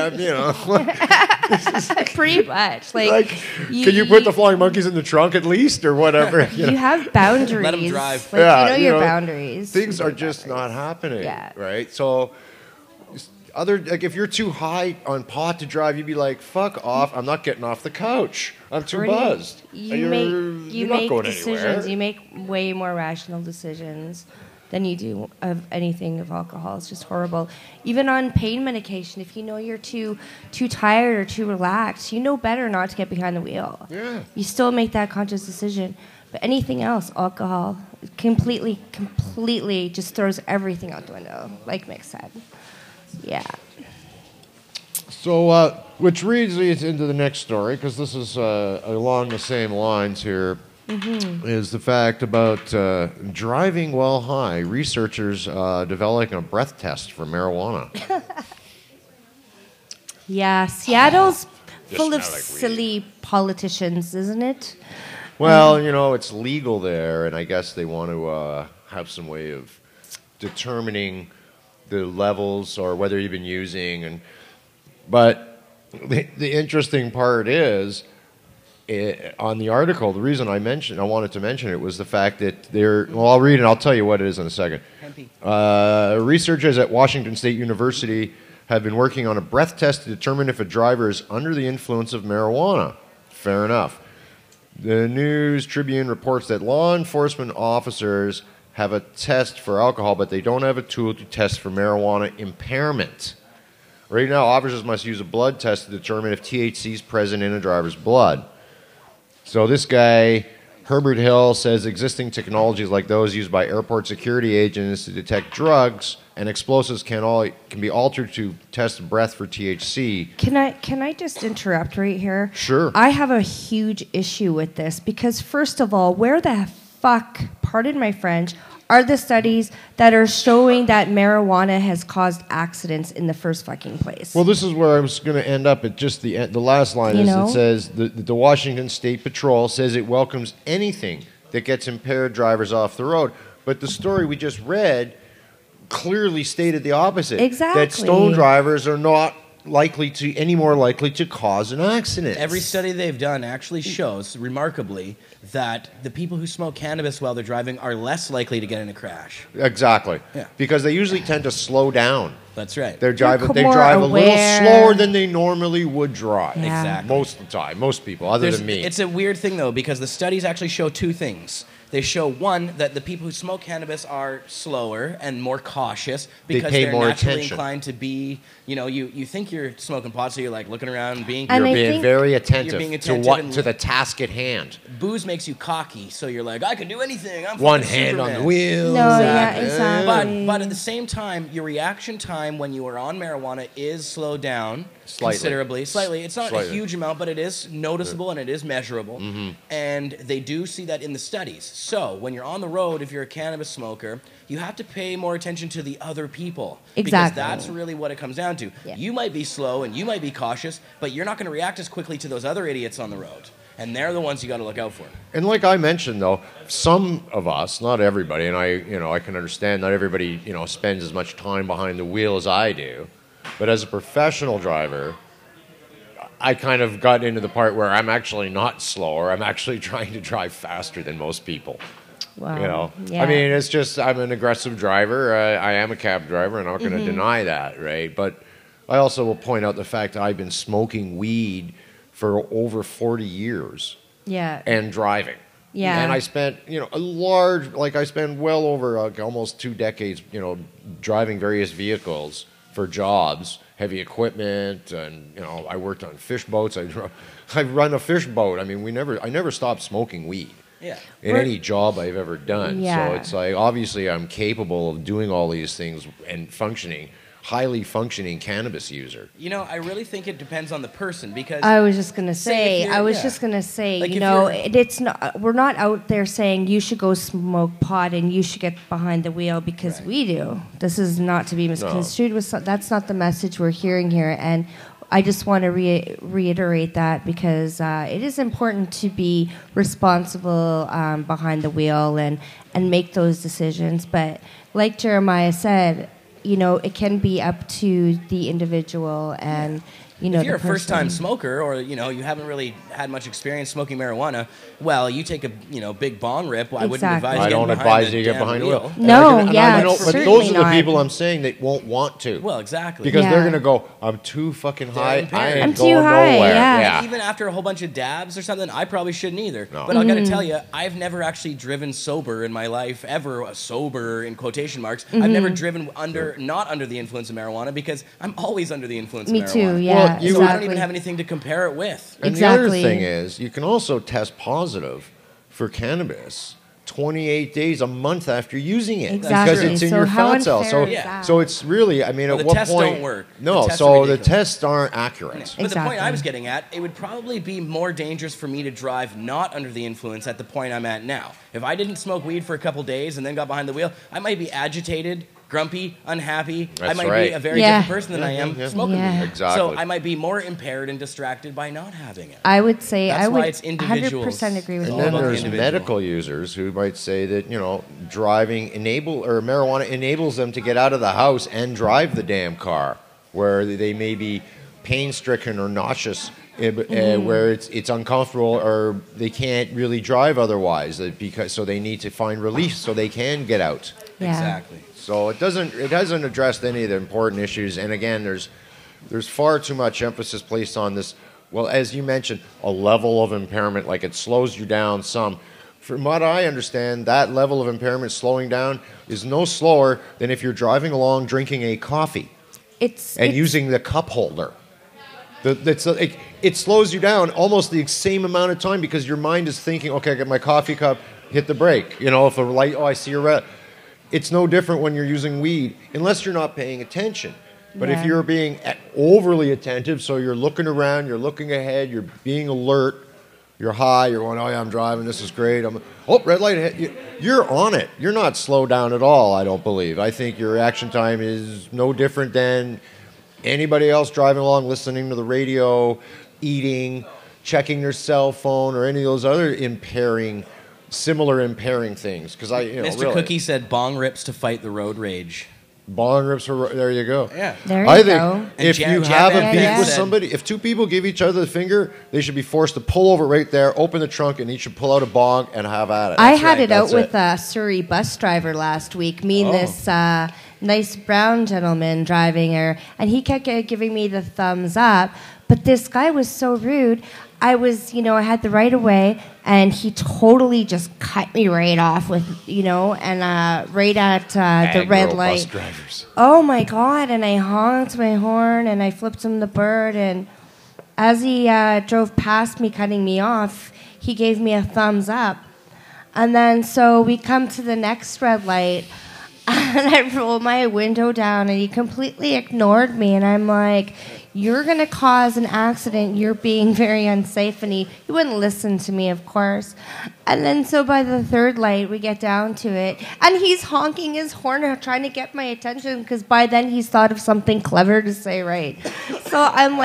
Pretty much. like, can you put the flying monkeys in the trunk at least or whatever? You have boundaries. Let 'em drive. Like, Yeah, your boundaries. Things You are know just not boundaries. happening, Yeah. right? So, if you're too high on pot to drive, you'd be like, "Fuck off! I'm not getting off the couch. I'm too buzzed." You You're not make going decisions. anywhere. You make way more rational decisions than you do of anything of alcohol. It's just horrible. Even on pain medication, if you know you're too tired or too relaxed, you know better not to get behind the wheel. Yeah. You still make that conscious decision. But anything else, alcohol, completely just throws everything out the window, like Mick said. Yeah. So, which leads into the next story, because this is along the same lines here, is the fact about driving while high. Researchers developing a breath test for marijuana. Yeah, Seattle's full of smell like weed. silly politicians, isn't it? Well, it's legal there, and I guess they want to have some way of determining the levels or whether you've been using. But the interesting part is, on the article, the reason I wanted to mention it was the fact that I'll read it, I'll tell you what it is in a second. Researchers at Washington State University have been working on a breath test to determine if a driver is under the influence of marijuana. Fair enough. The News Tribune reports that law enforcement officers have a test for alcohol, but they don't have a tool to test for marijuana impairment. Right now, officers must use a blood test to determine if THC is present in a driver's blood. So this guy, Herbert Hill, says existing technologies like those used by airport security agents to detect drugs and explosives can be altered to test breath for THC. Can I just interrupt right here? Sure. I have a huge issue with this because, first of all, where the fuck, pardon my French, are the studies that are showing that marijuana has caused accidents in the first fucking place? Well, this is where I was going to end up at just the last line. It says the Washington State Patrol says it welcomes anything that gets impaired drivers off the road. But the story we just read clearly stated the opposite. Exactly. That stone drivers are not any more likely to cause an accident. Every study they've done actually shows, remarkably, that the people who smoke cannabis while they're driving are less likely to get in a crash. Exactly. Yeah. Because they usually tend to slow down. That's right. They drive a more little aware. slower than they normally would drive. Yeah. Exactly. Most of the time. Most people, other than me. It's a weird thing, though, because the studies actually show two things. They show, one, that the people who smoke cannabis are slower and more cautious because pay they're more naturally attention. inclined to be, you think you're smoking pot, so you're like looking around, And You're I being think- very attentive, You're being to attentive to the task at hand. Booze makes you cocky, so you're like, I can do anything. I'm One fucking hand on Superman. the wheel. No, Exactly. yeah, exactly. But at the same time, your reaction time when you are on marijuana is slowed down Slightly. considerably. Slightly. It's not Slightly. a huge amount, but it is noticeable and it is measurable. And they do see that in the studies. So when you're on the road, if you're a cannabis smoker, you have to pay more attention to the other people. Exactly. Because that's really what it comes down to. Yeah. You might be slow and you might be cautious, but you're not going to react as quickly to those other idiots on the road. And they're the ones you got to look out for. And like I mentioned, though, some of us, not everybody, and I can understand not everybody, spends as much time behind the wheel as I do. But as a professional driver, I kind of got into the part where I'm actually not slower. I'm actually trying to drive faster than most people. Wow. Yeah. I mean, it's just I'm an aggressive driver. I am a cab driver, and I'm not going to deny that, right? But I also will point out the fact that I've been smoking weed for over 40 years Yeah. and driving. Yeah. And I spent, I spent well over almost 2 decades, driving various vehicles for jobs, heavy equipment, and, I worked on fish boats. I run a fish boat. I mean, I never stopped smoking weed. Yeah. In any job I've ever done. Yeah. So it's like, obviously I'm capable of doing all these things and functioning. highly functioning cannabis user. You know, I really think it depends on the person because I was just gonna Say if say. you're- I was yeah. just gonna say. Like You if know, you're- it's not. We're not out there saying you should go smoke pot and you should get behind the wheel because Right. we do. This is not to be misconstrued. That's not the message we're hearing here, and I just want to reiterate that because it is important to be responsible behind the wheel and make those decisions. But like Jeremiah said, you know, it can be up to the individual and, you know, if you're a the person. first-time smoker, or you know, you haven't really had much experience smoking marijuana, well, you take a big bong rip. Well, I wouldn't Exactly. advise. I getting don't behind advise the you to get damn behind the wheel. No, And yeah, but certainly those are the not. people I'm saying that won't want to. Well, exactly. Because Yeah. they're going to go, I'm too fucking high. impaired. I ain't I'm too going high, nowhere. yeah. Even after a whole bunch of dabs or something, I probably shouldn't either. No. But I got to tell you, I've never actually driven sober in my life, ever sober in quotation marks. I've never driven not under the influence of marijuana because I'm always under the influence Me of marijuana. too. Yeah, Well, you- So Exactly. I don't even have anything to compare it with. And Exactly. the other thing is, you can also test positive for cannabis 28 days, a month after using it. Exactly. Because it's in So your how fat cells. So, unfair is that? so it's really, I mean, Well, at the what tests point? don't work. No, The tests so are the ridiculous. tests aren't accurate. But the point I Exactly. was getting at, it would probably be more dangerous for me to drive not under the influence at the point I'm at now. If I didn't smoke weed for a couple days and then got behind the wheel, I might be agitated, grumpy, unhappy. I That's might right. be a very Yeah. different person than I am Yeah. smoking Yeah. weed. Exactly. So I might be more impaired and distracted by not having it. I would say That's I why would it's individuals. 100% agree with It's And you. all then about the there's individual. medical users who might say that, you know, driving marijuana enables them to get out of the house and drive the damn car, where they may be pain-stricken or nauseous, where it's uncomfortable or they can't really drive otherwise, so they need to find relief so they can get out. Yeah. Exactly. So it hasn't addressed any of the important issues. And again, there's far too much emphasis placed on this. Well, as you mentioned, a level of impairment, like it slows you down some. From what I understand, that level of impairment slowing down is no slower than if you're driving along drinking a coffee It's using the cup holder. It slows you down almost the same amount of time because your mind is thinking, okay, I got my coffee cup, hit the brake. You know, if a light, I see a red. It's no different when you're using weed, unless you're not paying attention. But if Yeah. you're being overly attentive, so you're looking around, you're looking ahead, you're being alert, you're high, you're going, oh yeah, I'm driving, this is great. Red light ahead. You're on it. You're not slowed down at all, I don't believe. I think your reaction time is no different than anybody else driving along, listening to the radio, eating, checking their cell phone, or any of those other similar impairing things. Because Mr. really, Cookie said bong rips to fight the road rage. bong rips are there. You go. Yeah. There I you think go. if And you Jan have a Van beef Ven with said- somebody, if two people give each other the finger, they should be forced to pull over right there, open the trunk, and each should pull out a bong and have at it. I That's had right, it out that's with a Surrey bus driver last week. Me and this nice brown gentleman driving her, and he kept giving me the thumbs up. But this guy was so rude. I was, I had the right of way, and he totally just cut me right off with, and right at the red Aggro light. Bus drivers. Oh my God! And I honked my horn, and I flipped him the bird, and as he drove past me, cutting me off, he gave me a thumbs up. And then so we come to the next red light, and I roll my window down, and he completely ignored me. And I'm like, you're going to cause an accident. You're being very unsafe. And he wouldn't listen to me, of course. And then so by the third light, we get down to it. And he's honking his horn, trying to get my attention, because by then he's thought of something clever to say, right? So I'm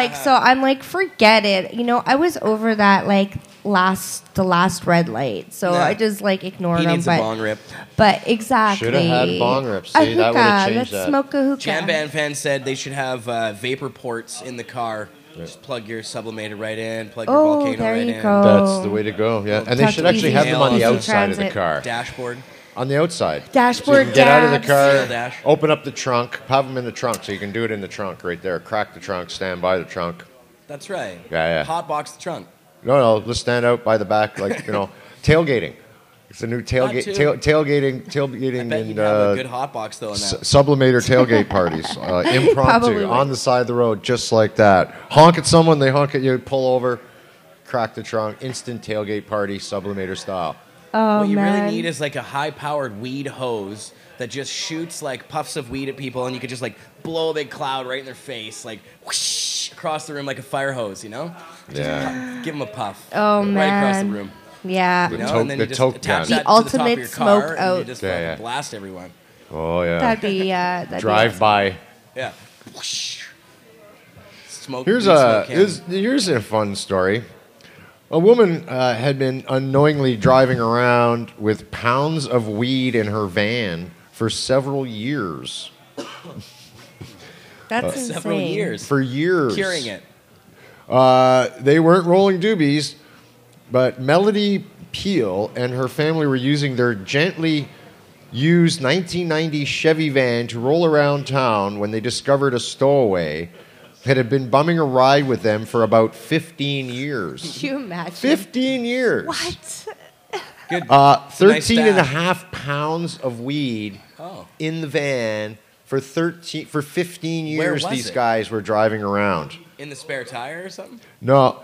like, forget it. I was over that, the last red light. So Yeah. I just, ignored He him. needs a bong rip. But exactly. Should have had bong rips. A See, that would have hookah. changed Let's that. smoke a hookah. Jan Van Ven said they should have vapor ports in the car. Just plug your sublimator right in, plug your Oh, volcano there right you in. go. That's the way to go. Yeah, and they Talk should to actually Easy have them on the Mail, outside of the Transit. car. Dashboard. On the outside. Dashboard So you can get out of the dabs. car, Seal dash. open up the trunk, have them in the trunk, so you can do it in the trunk right there. Crack the trunk, stand by the trunk. That's right. Yeah. Hot box the trunk. No, let's stand out by the back, tailgating. It's a new tailgating, too. tailgating, I bet and you'd have a good hot box though in that. sublimator tailgate parties, impromptu Probably would. on the side of the road, just like that. Honk at someone, they honk at you, pull over, crack the trunk, instant tailgate party, sublimator style. Oh, What you man. really need is like a high-powered weed hose that just shoots like puffs of weed at people, and you could just like blow a big cloud right in their face, like whoosh, across the room like a fire hose, you know? Yeah. Give them a puff. Oh, right across the man. room. Yeah. You know? toke- and then the you just toke attach gun. that The to the top of ultimate your car, smoke and out. you just Yeah, fucking yeah. blast everyone. Oh yeah. That'd be that'd Drive be by. Yeah. Whoosh. Smoke. Here's weed a smoke can. here's a fun story. A woman had been unknowingly driving around with pounds of weed in her van for several years. That's insane. Several years. For years. Curing it. They weren't rolling doobies, but Melody Peel and her family were using their gently used 1990 Chevy van to roll around town when they discovered a stowaway that had been bumming a ride with them for about 15 years. Could you imagine? 15 years. What? Good. 13 and a stash. half pounds of weed Oh. in the van for 15 Where years was these it? guys were driving around. In the spare tire or something? No,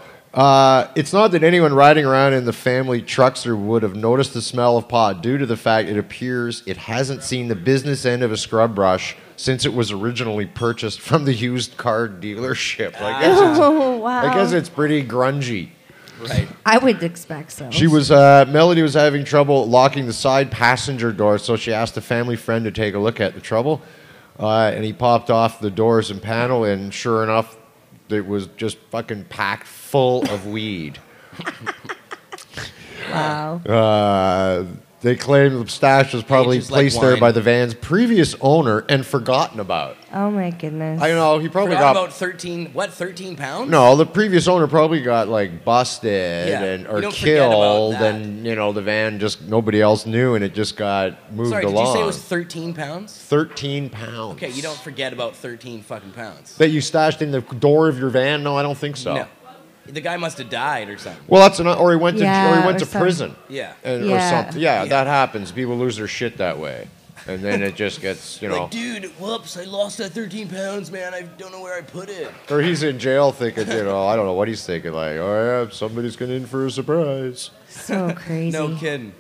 it's not that anyone riding around in the family truckster would have noticed the smell of pot due to the fact it appears it hasn't seen the business end of a scrub brush since it was originally purchased from the used car dealership. Oh, wow. I guess it's pretty grungy. Right. I would expect so. She was Melody was having trouble locking the side passenger door, so she asked a family friend to take a look at the trouble. And he popped off the doors and panel, and sure enough, it was just fucking packed full of weed. Wow. They claim the stash was probably Ages like placed there wine. by the van's previous owner and forgotten about. Oh my goodness. I don't know. He probably Forgot got about 13 pounds? no. The previous owner probably got like busted Yeah. and You or don't forget about killed, that. and the van just nobody else knew, and it just got moved Sorry, did along. you say it was 13 pounds? 13 pounds. Okay, you don't forget about 13 fucking pounds. that you stashed in the door of your van? No, I don't think so. No. The guy must have died or something. Well, that's or he went Yeah, to or some- prison. Yeah. Or Yeah. something. Yeah, that happens. People lose their shit that way, and then it just gets Like, dude, whoops, I lost that 13 pounds, man. I don't know where I put it. Or he's in jail thinking, I don't know what he's thinking. Like, oh yeah, somebody's going in for a surprise. So crazy. No kidding.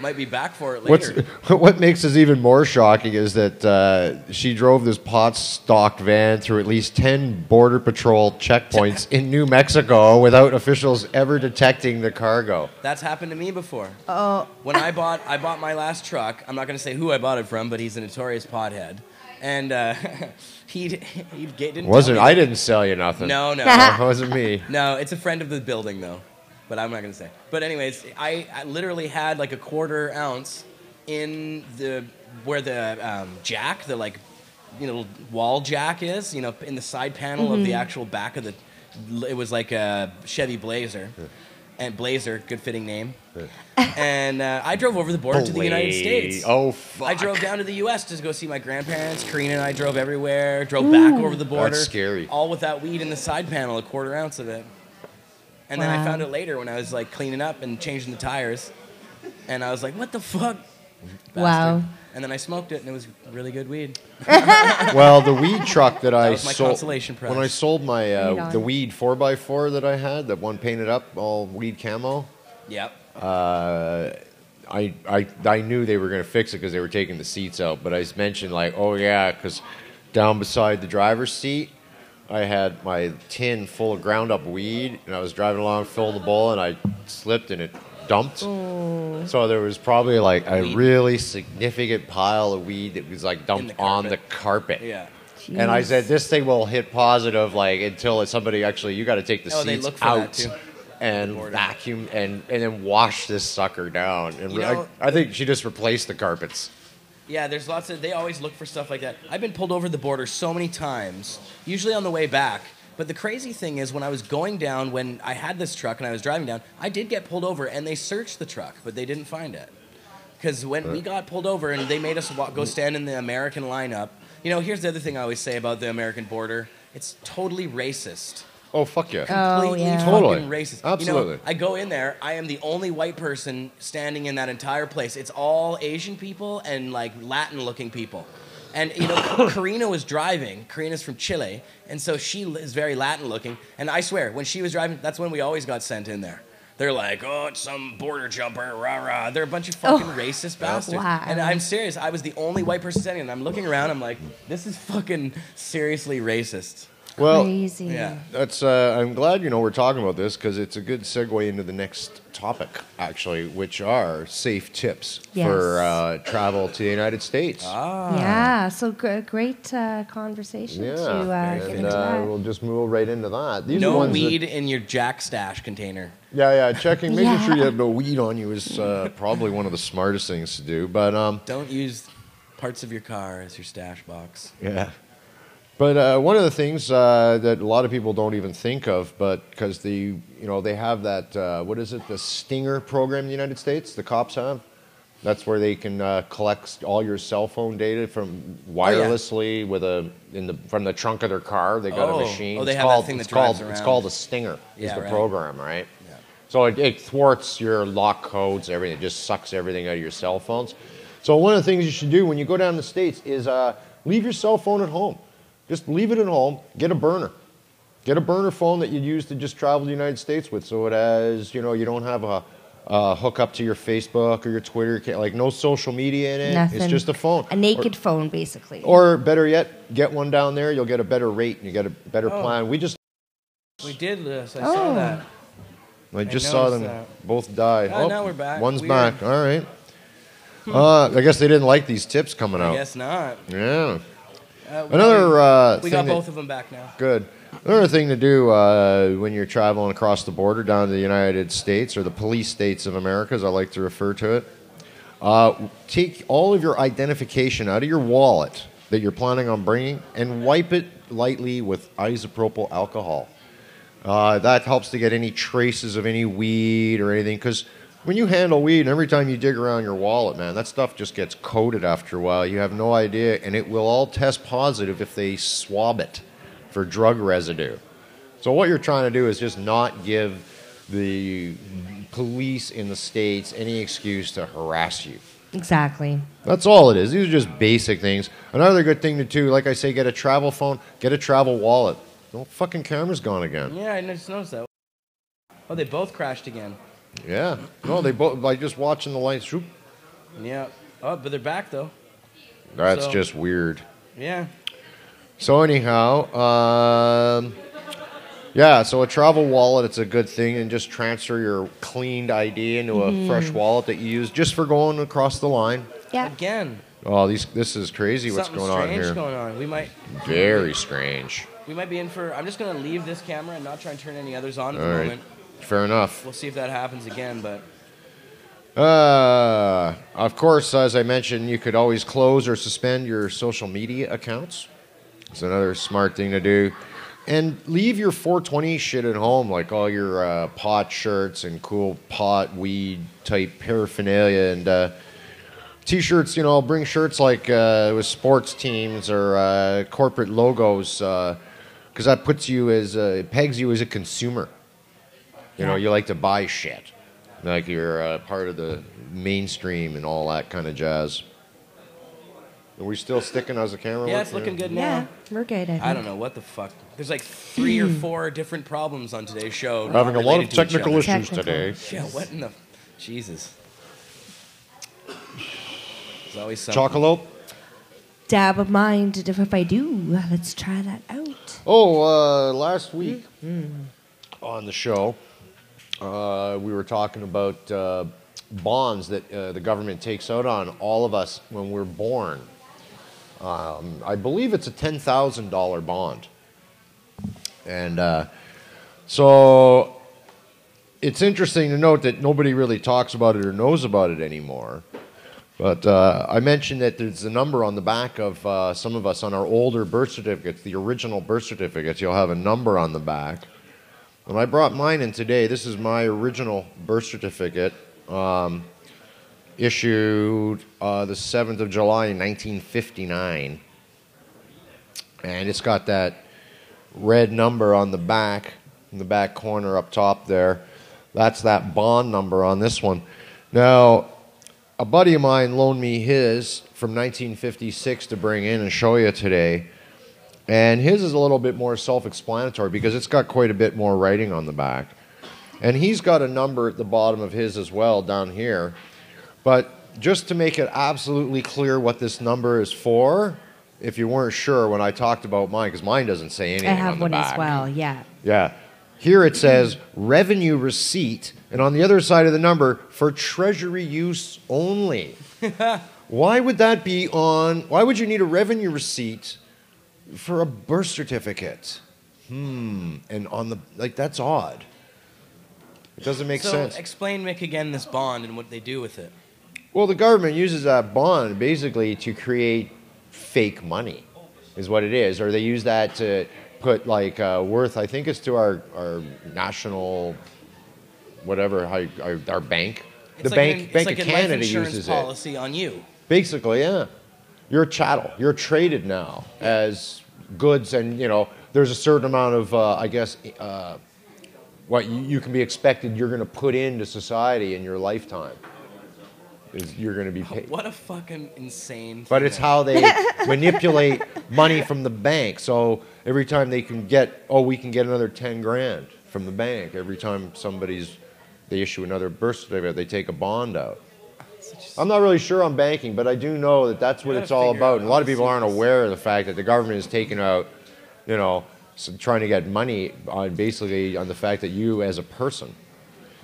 Might be back for it What's, later. what makes this even more shocking is that she drove this pot-stocked van through at least 10 Border Patrol checkpoints in New Mexico without officials ever detecting the cargo. That's happened to me before. Oh. When I bought my last truck, I'm not going to say who I bought it from, but he's a notorious pothead. And he didn't Wasn't tell me I that. didn't sell you nothing. No. It wasn't me. No, it's a friend of the building, though. But I'm not going to say. But anyways, I literally had like a quarter ounce in where the jack, the wall jack is, in the side panel of the actual back of the, it was like a Chevy Blazer. And Blazer, good fitting name. And I drove over the border to the United States. Oh, fuck. I drove down to the U.S. to go see my grandparents. Karina and I drove everywhere, drove back over the border. That's scary. All with that weed in the side panel, a quarter ounce of it. And then I Wow. found it later when I was like cleaning up and changing the tires. And I was like, what the fuck? Wow. Bastard. And then I smoked it and it was really good weed. Well, the weed truck that I was my sold consolation prize. when I sold my Right on. the weed 4x4 that I had, that one painted up all weed camo. Yep. I knew they were going to fix it because they were taking the seats out. But I mentioned like, oh yeah, because down beside the driver's seat, I had my tin full of ground up weed, and I was driving along filling the bowl, and I slipped and it dumped. So there was probably like a Weed. really significant pile of weed that was like dumped the on the carpet. carpet. Yeah. And I Jeez. said, this thing will hit positive like until somebody actually, you got to take the Oh, they seats look for that, out too. and Board. vacuum and then wash this sucker down. And You know- I think she just replaced the carpets. Yeah, there's lots of, they always look for stuff like that. I've been pulled over the border so many times, usually on the way back. But the crazy thing is when I was going down, when I had this truck and I was driving down, I did get pulled over and they searched the truck, but they didn't find it. Because when we got pulled over and they made us go stand in the American lineup, here's the other thing I always say about the American border. It's totally racist. Oh, fuck yeah. Completely yeah. fucking Totally. racist. Absolutely. I go in there, I am the only white person standing in that entire place. It's all Asian people and like Latin looking people. And Karina was driving. Karina's from Chile, and so she is very Latin looking. And I swear, when she was driving, that's when we always got sent in there. They're like, oh, it's some border jumper, rah rah. They're a bunch of fucking racist bastards. wow. And I'm serious. I was the only white person standing, and I'm looking around. I'm like, this is fucking seriously racist. Well, Crazy. Yeah. that's. I'm glad we're talking about this because it's a good segue into the next topic, actually, which are safe tips for travel to the United States. Yeah, so great conversation to get into that. We'll just move right into that. These are No ones weed in your Jack Stash container. making sure you have no weed on you is probably one of the smartest things to do. But Don't use parts of your car as your stash box. yeah. But one of the things that a lot of people don't even think of, but because they have that what is it, the Stinger program in the United States, the cops have. That's where they can collect all your cell phone data from wirelessly from the trunk of their car. They got a machine. Oh, they have that thing that drives around. It's called a Stinger. Is Yeah, the right. program, right? Yeah. So it thwarts your lock codes, everything. It just sucks everything out of your cell phones. So one of the things you should do when you go down to the States is leave your cell phone at home. Just leave it at home. Get a burner. Get a burner phone that you use to just travel the United States with. So it has, you don't have a hook up to your Facebook or your Twitter, like no social media in it. Nothing. It's just a phone. A naked phone, basically. Or better yet, get one down there. You'll get a better rate and you get a better plan. We did this. I saw that. I just saw them both die. Now we're back. One's Weird. back. All right. I guess they didn't like these tips coming out. I guess not. Yeah. We got both of them back now. Good. Another thing to do when you're traveling across the border down to the United States, or the police states of America, as I like to refer to it, take all of your identification out of your wallet that you're planning on bringing and wipe it lightly with isopropyl alcohol. That helps to get any traces of any weed or anything, because when you handle weed, and every time you dig around your wallet, man, that stuff just gets coated after a while. You have no idea, and it will all test positive if they swab it for drug residue. So what you're trying to do is just not give the police in the States any excuse to harass you. Exactly. That's all it is. These are just basic things. Another good thing to do, like I say, get a travel phone, get a travel wallet. No fucking camera's gone again. Yeah, I just noticed that. Oh, they both crashed again. Yeah. No, they both, by just watching the lights. Shoop. Yeah. Oh, but they're back though. That's So- just weird. Yeah. So anyhow, so a travel wallet, it's a good thing, and just transfer your cleaned ID into a fresh wallet that you use just for going across the line. Yeah. Again. Oh, this is crazy what's Something going on strange here. going on. Very strange. We might be in for. I'm just gonna leave this camera and not try and turn any others on at the All right. moment. Fair enough. We'll see if that happens again, but. Of course, as I mentioned, you could always close or suspend your social media accounts. It's another smart thing to do. And leave your 420 shit at home, like all your pot shirts and cool pot, weed type paraphernalia and T-shirts. Bring shirts like with sports teams or corporate logos, because that puts you it pegs you as a consumer. You like to buy shit, like you're part of the mainstream and all that kind of jazz. Are we still sticking as a camera? Yeah, it's looking good now. Yeah, we're good. I don't know what the fuck. There's like 3 or 4 different problems on today's show. We're not having a lot of related to each technical other. issues today. Yeah, what in the... Jesus. There's always something. Chocolate? Dab of mind if I do. Let's try that out. Oh, last week on the show, we were talking about bonds that the government takes out on all of us when we're born. I believe it's a $10,000 bond. And so it's interesting to note that nobody really talks about it or knows about it anymore. But I mentioned that there's a number on the back of some of us on our older birth certificates, the original birth certificates. You'll have a number on the back. And I brought mine in today. This is my original birth certificate, issued the 7th of July in 1959. And it's got that red number on the back, in the back corner up top there. That's that bond number on this one. Now, a buddy of mine loaned me his from 1956 to bring in and show you today. And his is a little bit more self-explanatory because it's got quite a bit more writing on the back. And he's got a number at the bottom of his as well down here. But just to make it absolutely clear what this number is for, if you weren't sure when I talked about mine, because mine doesn't say anything I have on the one back. as well. Yeah. Yeah. Here it says revenue receipt, and on the other side of the number, for treasury use only. Why would that be on? Why would you need a revenue receipt for a birth certificate? And on the, like, that's odd. It doesn't make sense. So explain, Mick, again this bond and what they do with it. Well, the government uses that bond basically to create fake money, is what it is. Or they use that to put, like, worth, I think it's to our national, whatever, our bank. It's The like Bank it's of like a Canada life insurance uses policy on you. Basically, yeah. You're a chattel. You're traded now as goods, and, you know, there's a certain amount of, I guess, what you can be expected you're going to put into society in your lifetime. Is you're going to be paid. What a fucking insane But thing it's to- how they manipulate money from the bank. So every time they can get, we can get another 10 grand from the bank. Every time they issue another birth certificate, they take a bond out. I'm not really sure on banking, but I do know that that's what You it's gotta all figure out about. And a lot of how to people see aren't this. aware of the fact that the government is taking out, you know, trying to get money on basically on the fact that you as a person.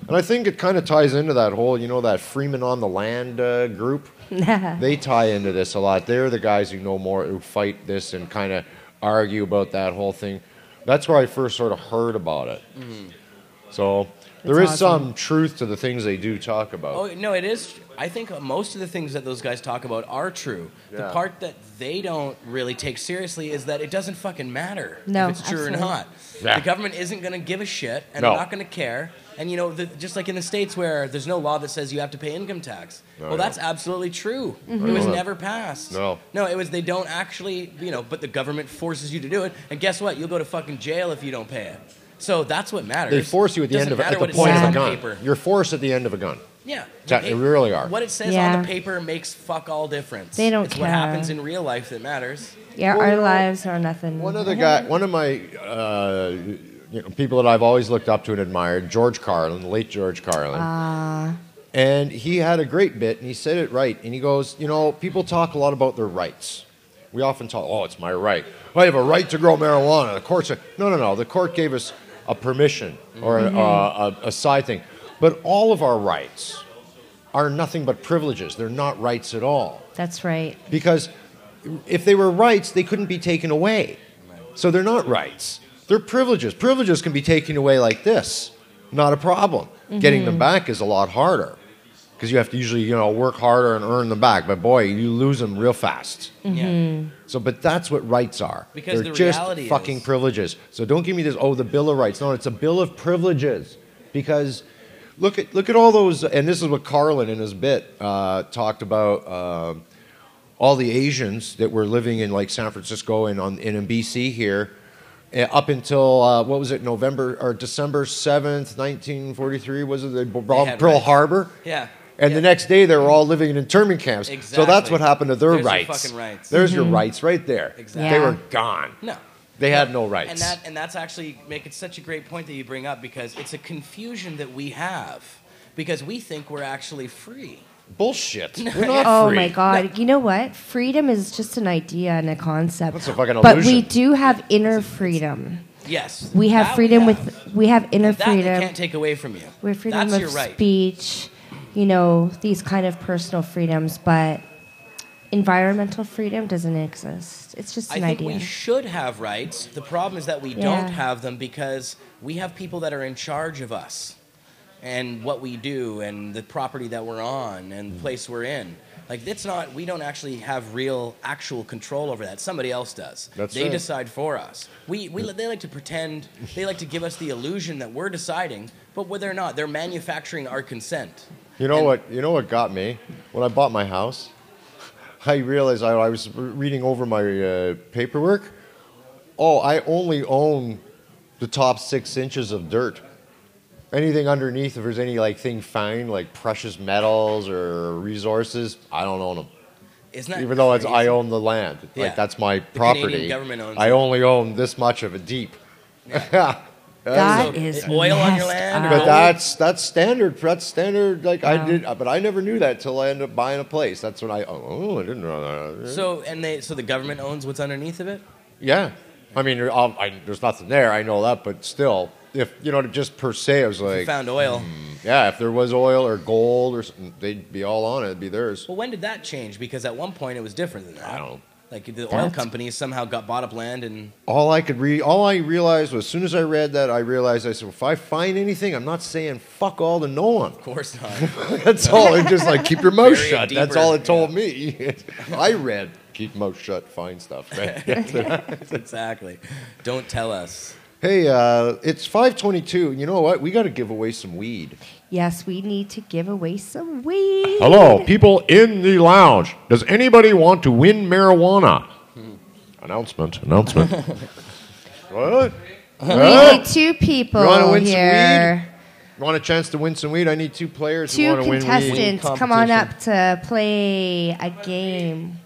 And I think it kind of ties into that whole, you know, that Freeman on the Land group. They tie into this a lot. They're the guys who know more, who fight this and kind of argue about that whole thing. That's where I first sort of heard about it. So there is awesome. some truth to the things they do talk about. Oh, no, it is. I think most of the things that those guys talk about are true. The Yeah. part that they don't really take seriously is that it doesn't fucking matter No, if it's true or absolutely. not. Yeah. The government isn't going to give a shit, and No. they're not going to care. And, you know, just like in the States where there's no law that says you have to pay income tax. No, well, no. that's absolutely true. Mm-hmm. It was No. never passed. No. No, it was they don't actually, you know, but the government forces you to do it. And guess what? You'll go to fucking jail if you don't pay it. So that's what matters. They force you at the Doesn't end of matter at what the it point says of a on gun. paper. You're forced at the end of a gun. Yeah, You really are. What it says Yeah. on the paper makes fuck all difference. They don't It's what care. happens in real life that matters. Yeah, Well, our you know, lives are nothing. One of my people that I've always looked up to and admired, George Carlin, the late George Carlin. And he had a great bit, and he said it right. And he goes, you know, people talk a lot about their rights. We often talk, it's my right. I have a right to grow marijuana. The court said, no. The court gave us a permission or a side thing. But all of our rights are nothing but privileges. They're not rights at all. That's right. Because if they were rights, they couldn't be taken away. So they're not rights. They're privileges. Privileges can be taken away like this. Not a problem. Getting them back is a lot harder. Because you have to usually, you know, work harder and earn them back. But boy, you lose them real fast. Yeah. So, but that's what rights are. Because they're the just reality fucking is- privileges. So don't give me this, the Bill of Rights. No, it's a Bill of Privileges. Because look at all those, and this is what Carlin in his bit talked about. All the Asians that were living in like San Francisco and in BC here, up until what was it, November or December 7th, 1943? Was it? They bombed had Pearl rights. Harbor. Yeah. And the next day, they were all living in internment camps. So that's Exactly. what happened to their There's your rights. fucking rights. There's your rights right there. Exactly. They Yeah. were gone. No. They had no rights. And that's actually making such a great point that you bring up because it's a confusion that we have because we think we're actually free. Bullshit. We're not Oh free. my God! You know what? Freedom is just an idea and a concept. That's a fucking But we illusion. do have inner freedom. Yes. We have That freedom have. we have inner That they freedom. can't take away from you. We have freedom That's of your right. speech. You know, these kind of personal freedoms, but environmental freedom doesn't exist. It's just I an think idea. we should have rights. The problem is that we Yeah. don't have them because we have people that are in charge of us and what we do and the property that we're on and the place we're in. Like we don't actually have actual control over that. Somebody else does. That's they right. decide for us. They like to pretend, they like to give us the illusion that we're deciding, but what they're not. They're manufacturing our consent. You know what got me? When I bought my house, I realized I was reading over my paperwork. I only own the top 6 inches of dirt. Anything underneath, if there's any thing found, like precious metals or resources, I don't own them. Isn't that Even though crazy? I own the land, Yeah. that's my The property. Canadian government owns I it. only own this much of it deep. Yeah. That So, is oil on your messed land, up. But that's standard. That's standard. Like I Wow. did, but I never knew that till I ended up buying a place. That's when I I didn't know that. So the government owns what's underneath of it? Yeah, I mean, there's nothing there. I know that, but still, if just per se, I was You like, found oil. yeah, if there was oil or gold or something, they'd be all on it. It'd be theirs. Well, when did that change? Because at one point it was different than that. I don't know. Like the oil That's- companies somehow bought up land and All I realized was as soon as I read that, I said, if I find anything, I'm not saying fuck all to no one. of course not. That's all. It just like keep your mouth Bury it shut. That's deeper, all it told me. I read keep mouth shut, find stuff. Right? Exactly. Don't tell us. Hey, it's 5:22. You know what? We got to give away some weed. Yes, we need to give away some weed. Hello, people in the lounge. Does anybody want to win marijuana? Announcement. What? We need two people You wanna win some here. You want a chance to win some weed? I need two players who Two want to win weed. contestants, come on competition. up to play a game.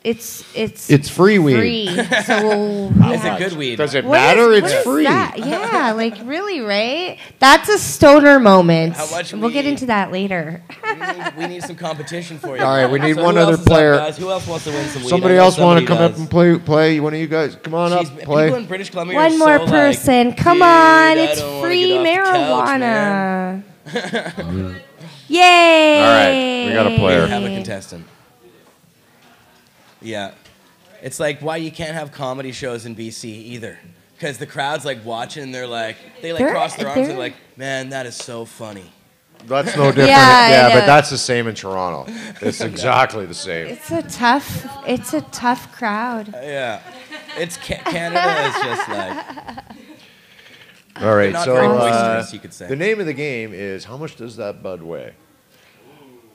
It's free weed. free. So Is it good weed? Does it What matter? is- It's what is free. that? Yeah, like really, right? That's a stoner moment. How much We'll get weed? into that later. We need some competition for you. All right, we need So one who other else is up, player. guys? Who else wants to win some weed? Somebody I know else want to somebody come up does. and play? One of you guys, come on Jeez, up, play. People in British Columbia One are more so like, person. Come "Dude, on, I it's don't wanna free get off the couch, man." marijuana. Yay! All right, we got a player. We have a contestant. Yeah. It's like why you can't have comedy shows in BC either. Because the crowd's like watching and they They're- cross their arms and they're- like, man, that is so funny. That's no different. Yeah, I Yeah, know. but that's the same in Toronto. It's exactly the same. It's a tough crowd. Yeah. It's Canada is just like All right, not so very boisterous, you could say. the name of the game is how much does that bud weigh?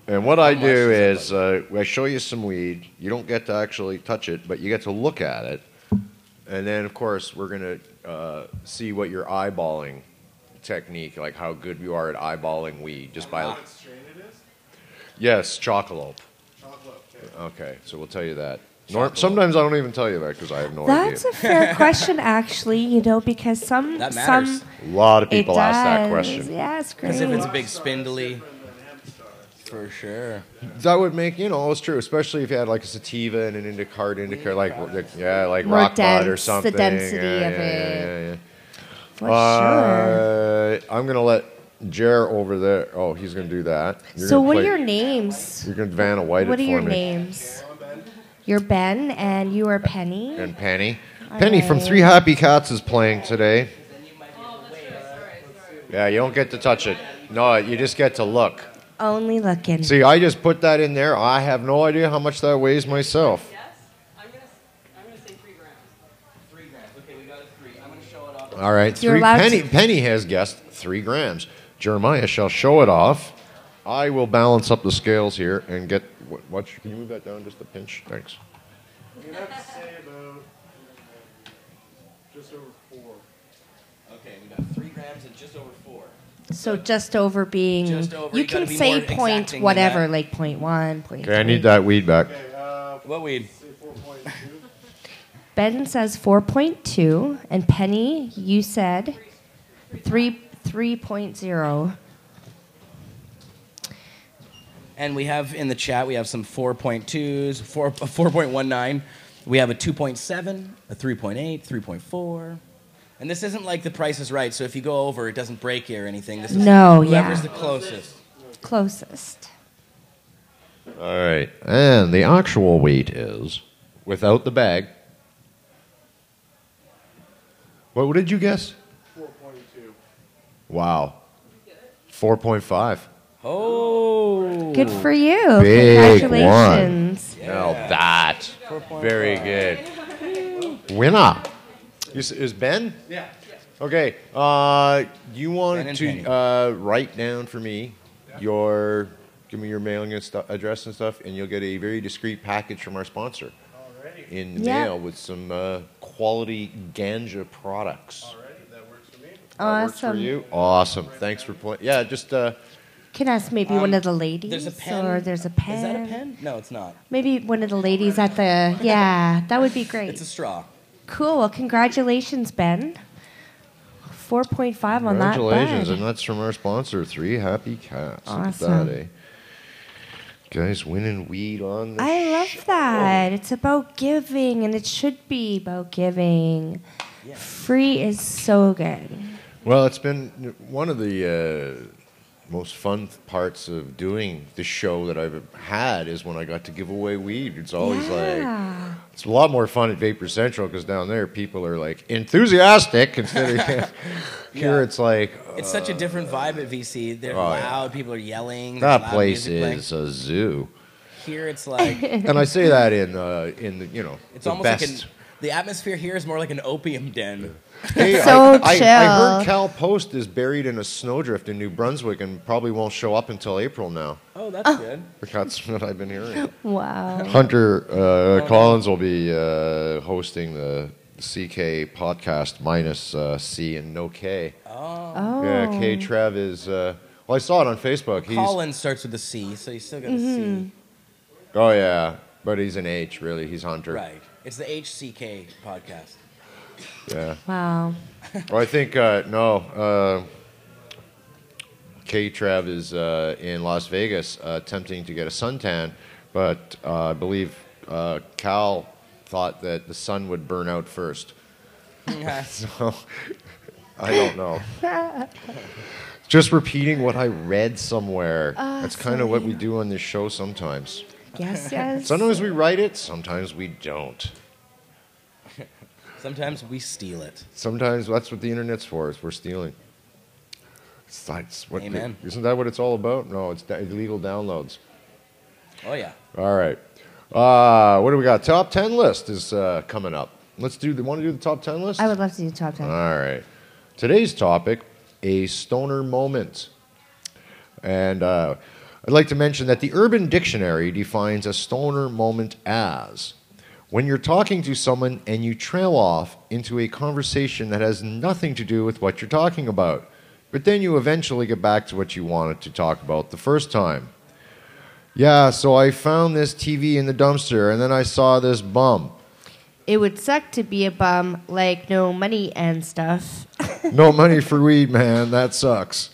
And what I much do does is I show you some weed. You don't get to actually touch it, but you get to look at it. And then, of course, we're going to see what your eyeballing technique, like how good you are at eyeballing weed, just by. What strain it is? Yes, chocolate. Chocolate. Okay, so we'll tell you that. Sometimes I don't even tell you that because I have no That's idea. a fair question, actually. Because some That matters. some A lot of it people ask that does. question. Yeah, it's great. Because if it's a big spindly, for sure. That would make, it's true, especially if you had like a sativa and an hard indica, like like More rock bud or dense, the something. density yeah, of yeah, it. Yeah, For sure. I'm gonna let Jer over there. Oh, he's gonna do that. You're So gonna what are play- your names? You're gonna Vanna White What it are for your me. names? You're Ben, and you are Penny. And Penny. All Penny from right. Three Happy Cats is playing today. Yeah, you don't get to touch it. No, you just get to look. Only looking. See, I just put that in there. I have no idea how much that weighs myself. Yes? I'm gonna say 3 grams. 3 grams. Okay, we got a 3. I'm gonna show it off. All right, You're allowed Penny has guessed 3 grams. Jeremiah shall show it off. I will balance up the scales here and get what? Can you move that down just a pinch? Thanks. You're going to have to say about just over 4. Okay, we got 3 grams and just over 4. So just over being. Just over, You you gotta can be say more point exacting than whatever, that. like 0.1, 0.2. Okay, I need that weed back. Okay, What weed? say 4.2. Ben says 4.2, and Penny, you said 3.0. And we have in the chat, we have some 4.2s, 4.19. We have a 2.7, a 3.8, 3.4. And this isn't like The Price is Right, so if you go over, it doesn't break you or anything. This is No, whoever's yeah. the closest. Closest. All right, and the actual weight is, without the bag. What did you guess? 4.2. Wow, 4.5. Oh. Good for you. Big Congratulations. Now that, very good. Winner. Is Ben? Yeah. Okay. You Ben want and to Penny. write down for me give me your mailing and address and stuff, and you'll get a very discreet package from our sponsor Alrighty. in the Yeah. mail with some quality ganja products. Alrighty, that works for me. That works for Awesome. you? Awesome. Thanks for playing. Yeah, just Can ask maybe one of the ladies. There's a pen. Or there's a pen. Is that a pen? No, it's not. Maybe one of the ladies at the. Yeah, that would be great. It's a straw. Cool. Well, congratulations, Ben. 4.5 on that. Congratulations, bud. and that's from our sponsor, Three Happy Cats. Look at Awesome. that, eh? Guys winning weed on the I love that. It's about giving, and it should be about giving. Free is so good. Well, it's been one of the most fun parts of doing the show that I've had is when I got to give away weed. It's always like, it's a lot more fun at Vapor Central because down there people are like enthusiastic instead of here it's like... It's such a different vibe at VC. They're Oh, yeah. loud, people are yelling. there's that loud place music playing. is a zoo. Here it's like, And I say that in the, you know, it's the almost best... like the atmosphere here is more like an opium den. Hey, So I chill. heard Cal Post is buried in a snowdrift in New Brunswick and probably won't show up until April now. Oh, that's good. That's what I've been hearing. Wow. Hunter Collins will be hosting the CK podcast minus C and no K. Oh. Yeah, K Trev is... well, I saw it on Facebook. Collins starts with a C, so you still got a C. Oh, yeah. But he's an H, really. He's Hunter. Right. It's the HCK podcast. Yeah. Wow. Well, I think, K-Trev is in Las Vegas attempting to get a suntan, but I believe Cal thought that the sun would burn out first. So, I don't know. Just repeating what I read somewhere. That's kind of what we do on this show sometimes. Yes. Sometimes we write it, sometimes we don't. Sometimes we steal it. Sometimes that's what the internet's for, is we're stealing. Amen. Isn't that what it's all about? No, it's illegal downloads. Oh, yeah. All right. What do we got? Top 10 list is coming up. Want to do the top 10 list? I would love to do top 10. All right. Today's topic, a stoner moment. And I'd like to mention that the Urban Dictionary defines a stoner moment as when you're talking to someone and you trail off into a conversation that has nothing to do with what you're talking about, but then you eventually get back to what you wanted to talk about the first time. Yeah, so I found this TV in the dumpster, and then I saw this bum. It would suck to be a bum, like no money and stuff. No money for weed, man. That sucks.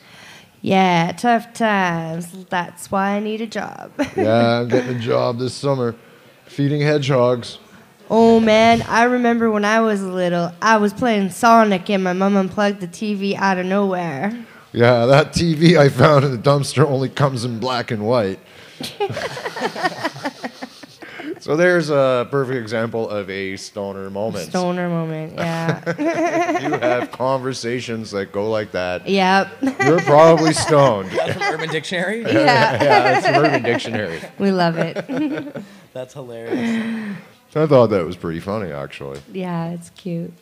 Yeah, tough times. That's why I need a job. Yeah, I'm getting a job this summer feeding hedgehogs. Oh man, I remember when I was little, I was playing Sonic and my mom unplugged the TV out of nowhere. Yeah, that TV I found in the dumpster only comes in black and white. So there's a perfect example of a stoner moment. Stoner moment, yeah. You have conversations that go like that. Yep. You're probably stoned. That from Urban Dictionary? Yeah. Yeah, it's an Urban Dictionary. We love it. That's hilarious. I thought that was pretty funny, actually. Yeah, it's cute.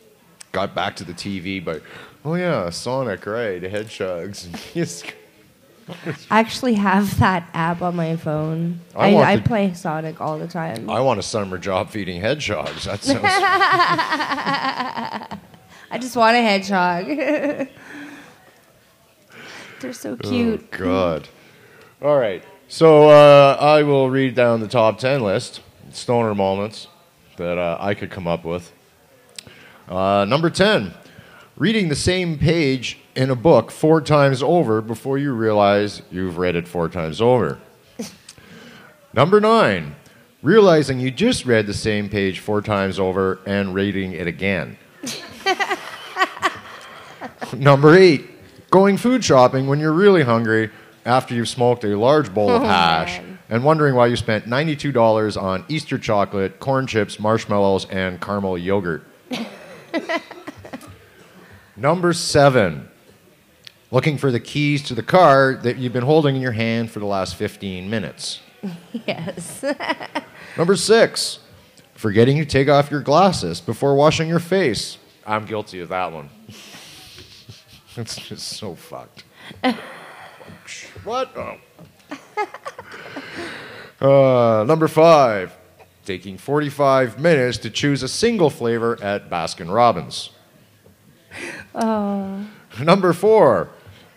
Got back to the TV, but, oh yeah, Sonic, right, hedgehogs. Yes. I actually have that app on my phone. I want I the- play Sonic all the time. I want a summer job feeding hedgehogs. That sounds... I just want a hedgehog. They're so cute. Oh, God. All right. So I will read down the top 10 list, stoner moments that I could come up with. Number 10, reading the same page in a book 4 times over before you realize you've read it 4 times over. Number 9, realizing you just read the same page 4 times over and reading it again. Number 8, going food shopping when you're really hungry after you've smoked a large bowl of hash and wondering why you spent $92 on Easter chocolate, corn chips, marshmallows, and caramel yogurt. Number 7, looking for the keys to the car that you've been holding in your hand for the last 15 minutes. Yes. Number 6, forgetting to take off your glasses before washing your face. I'm guilty of that one. It's just so fucked. What? Oh. Number 5, taking 45 minutes to choose a single flavor at Baskin-Robbins. Oh. Number 4,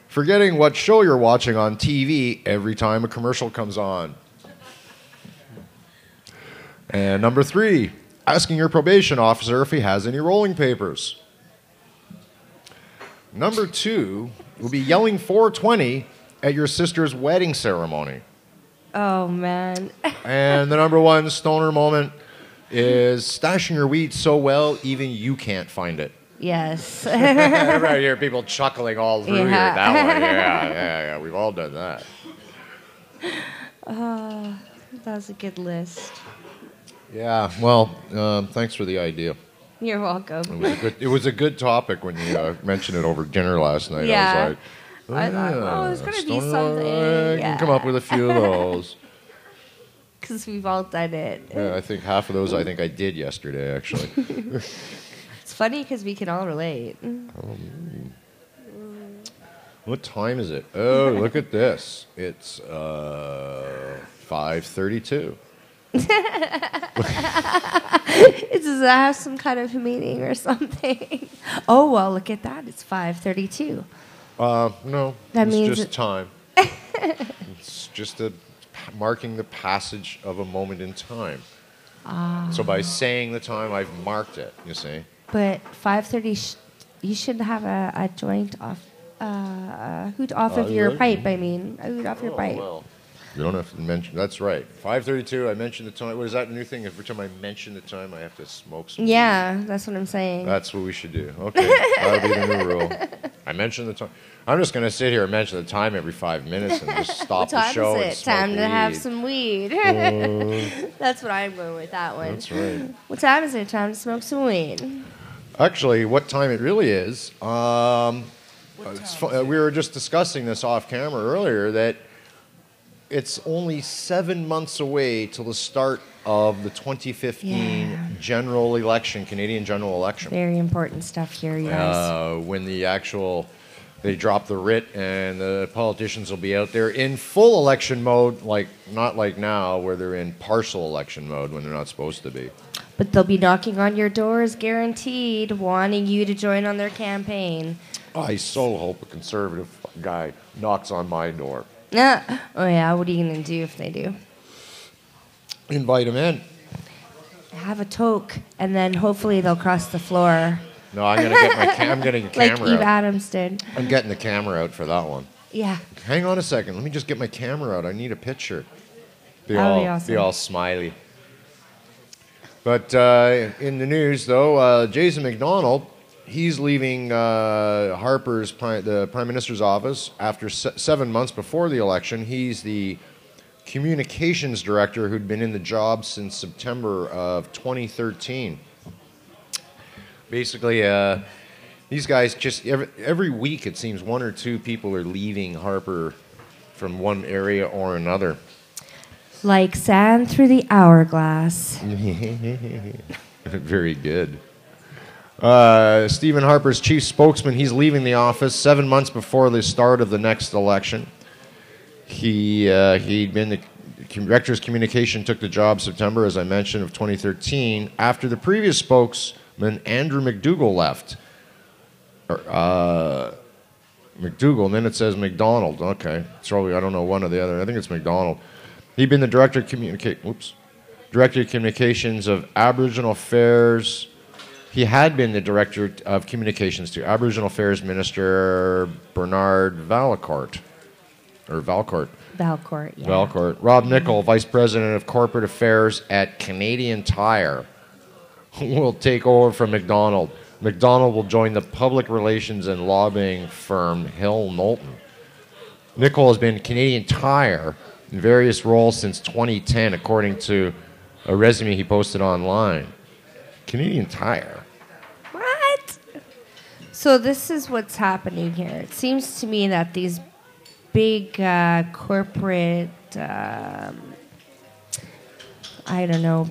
forgetting what show you're watching on TV every time a commercial comes on. And number 3, asking your probation officer if he has any rolling papers. Number 2 will be yelling 420 at your sister's wedding ceremony. Oh, man. And the number 1 stoner moment is stashing your weed so well, even you can't find it. Yes. I hear people chuckling all through here. Yeah. That one, yeah. We've all done that. That was a good list. Yeah, well, thanks for the idea. You're welcome. It was a good topic when you mentioned it over dinner last night. Yeah. I was like, I thought, oh, there's going to be stoner, something. I can come up with a few of those. Because we've all done it. Yeah, I think half of those I did yesterday, actually. It's funny because we can all relate. What time is it? Oh, look at this. It's 5:32. Does that have some kind of meaning or something? Oh, well, look at that. It's 5:32. No, That it's means just time. It's just marking the passage of a moment in time. So by saying the time, I've marked it, you see. But 5:30, you should have a joint off, hoot off of your really? pipe, I mean. A hoot off your pipe. Well, you don't have to mention. That's right. 5:32. I mentioned the time. What is that new thing? Every time I mention the time, I have to smoke some. Yeah, that's what I'm saying. That's what we should do. Okay, that'll be the new rule. I mentioned the time. I'm just going to sit here and mention the time every 5 minutes and just stop the show. What time and is it? smoke Time to have weed. some weed. That's what I'm going with that one. That's right. What time is it? Time to smoke some weed. Actually, what time it really is? We were just discussing this off camera earlier that it's only 7 months away till the start of the 2015 general election, Canadian general election. Very important stuff here, you guys. When they drop the writ and the politicians will be out there in full election mode, not like now where they're in partial election mode when they're not supposed to be. But they'll be knocking on your doors, guaranteed, wanting you to join on their campaign. I so hope a conservative guy knocks on my door. Oh yeah, what are you going to do if they do? Invite him in. Have a toke, and then hopefully they'll cross the floor. No, I'm gonna get I'm getting a Like camera Eve out. Adams did. I'm getting the camera out for that one. Yeah. Hang on a second. Let me just get my camera out. I need a picture. Be That'd be awesome. all smiley. But in the news, though, Jason McDonald, he's leaving the Prime Minister's office after 7 months before the election. He's the communications director who'd been in the job since September of 2013. Basically, these guys just every week it seems one or two people are leaving Harper from one area or another. Like sand through the hourglass. Very good. Stephen Harper's chief spokesman, he's leaving the office 7 months before the start of the next election. He'd been the director's communication, took the job September, as I mentioned, of 2013, after the previous spokesman, Andrew McDougall, left. McDougall, and then it says McDonald. Okay. It's probably, I don't know, one or the other. I think it's McDonald. He'd been the director of communications of Aboriginal Affairs. He had been the director of communications to Aboriginal Affairs Minister Bernard Valcourt. Valcourt, yeah. Valcourt. Rob Nichol, Vice President of Corporate Affairs at Canadian Tire, will take over from McDonald. McDonald will join the public relations and lobbying firm Hill Knowlton. Nichol has been Canadian Tire in various roles since 2010, according to a resume he posted online. Canadian Tire. What? So this is what's happening here. It seems to me that these big corporate,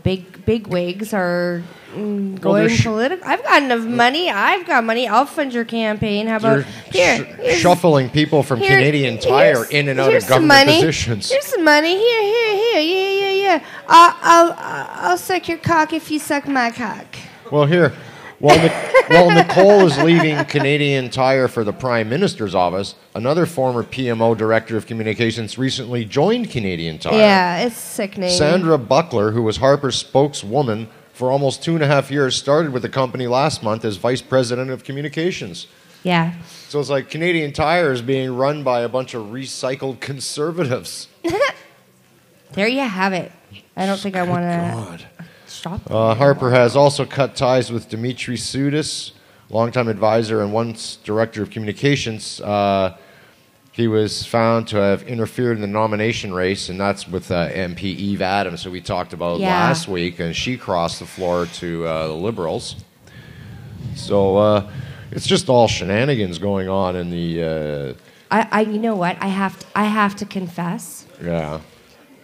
big wigs are going political. I've got enough money. I've got money. I'll fund your campaign. How about here's shuffling people from Canadian Tire in and out of government positions. Here's some money. Yeah. I'll suck your cock if you suck my cock. Well, here, while Nicole is leaving Canadian Tire for the Prime Minister's office, another former PMO Director of Communications recently joined Canadian Tire. Yeah, it's sickening. Sandra Buckler, who was Harper's spokeswoman for almost 2.5 years, started with the company last month as Vice President of Communications. Yeah. So it's like Canadian Tire is being run by a bunch of recycled conservatives. There you have it. I don't think I want to God. shop. Harper has also cut ties with Dimitri Soudis, longtime advisor and once director of communications. He was found to have interfered in the nomination race, and that's with MP Eve Adams, who we talked about last week, and she crossed the floor to the Liberals. So it's just all shenanigans going on in the. You know what? I have to confess. Yeah.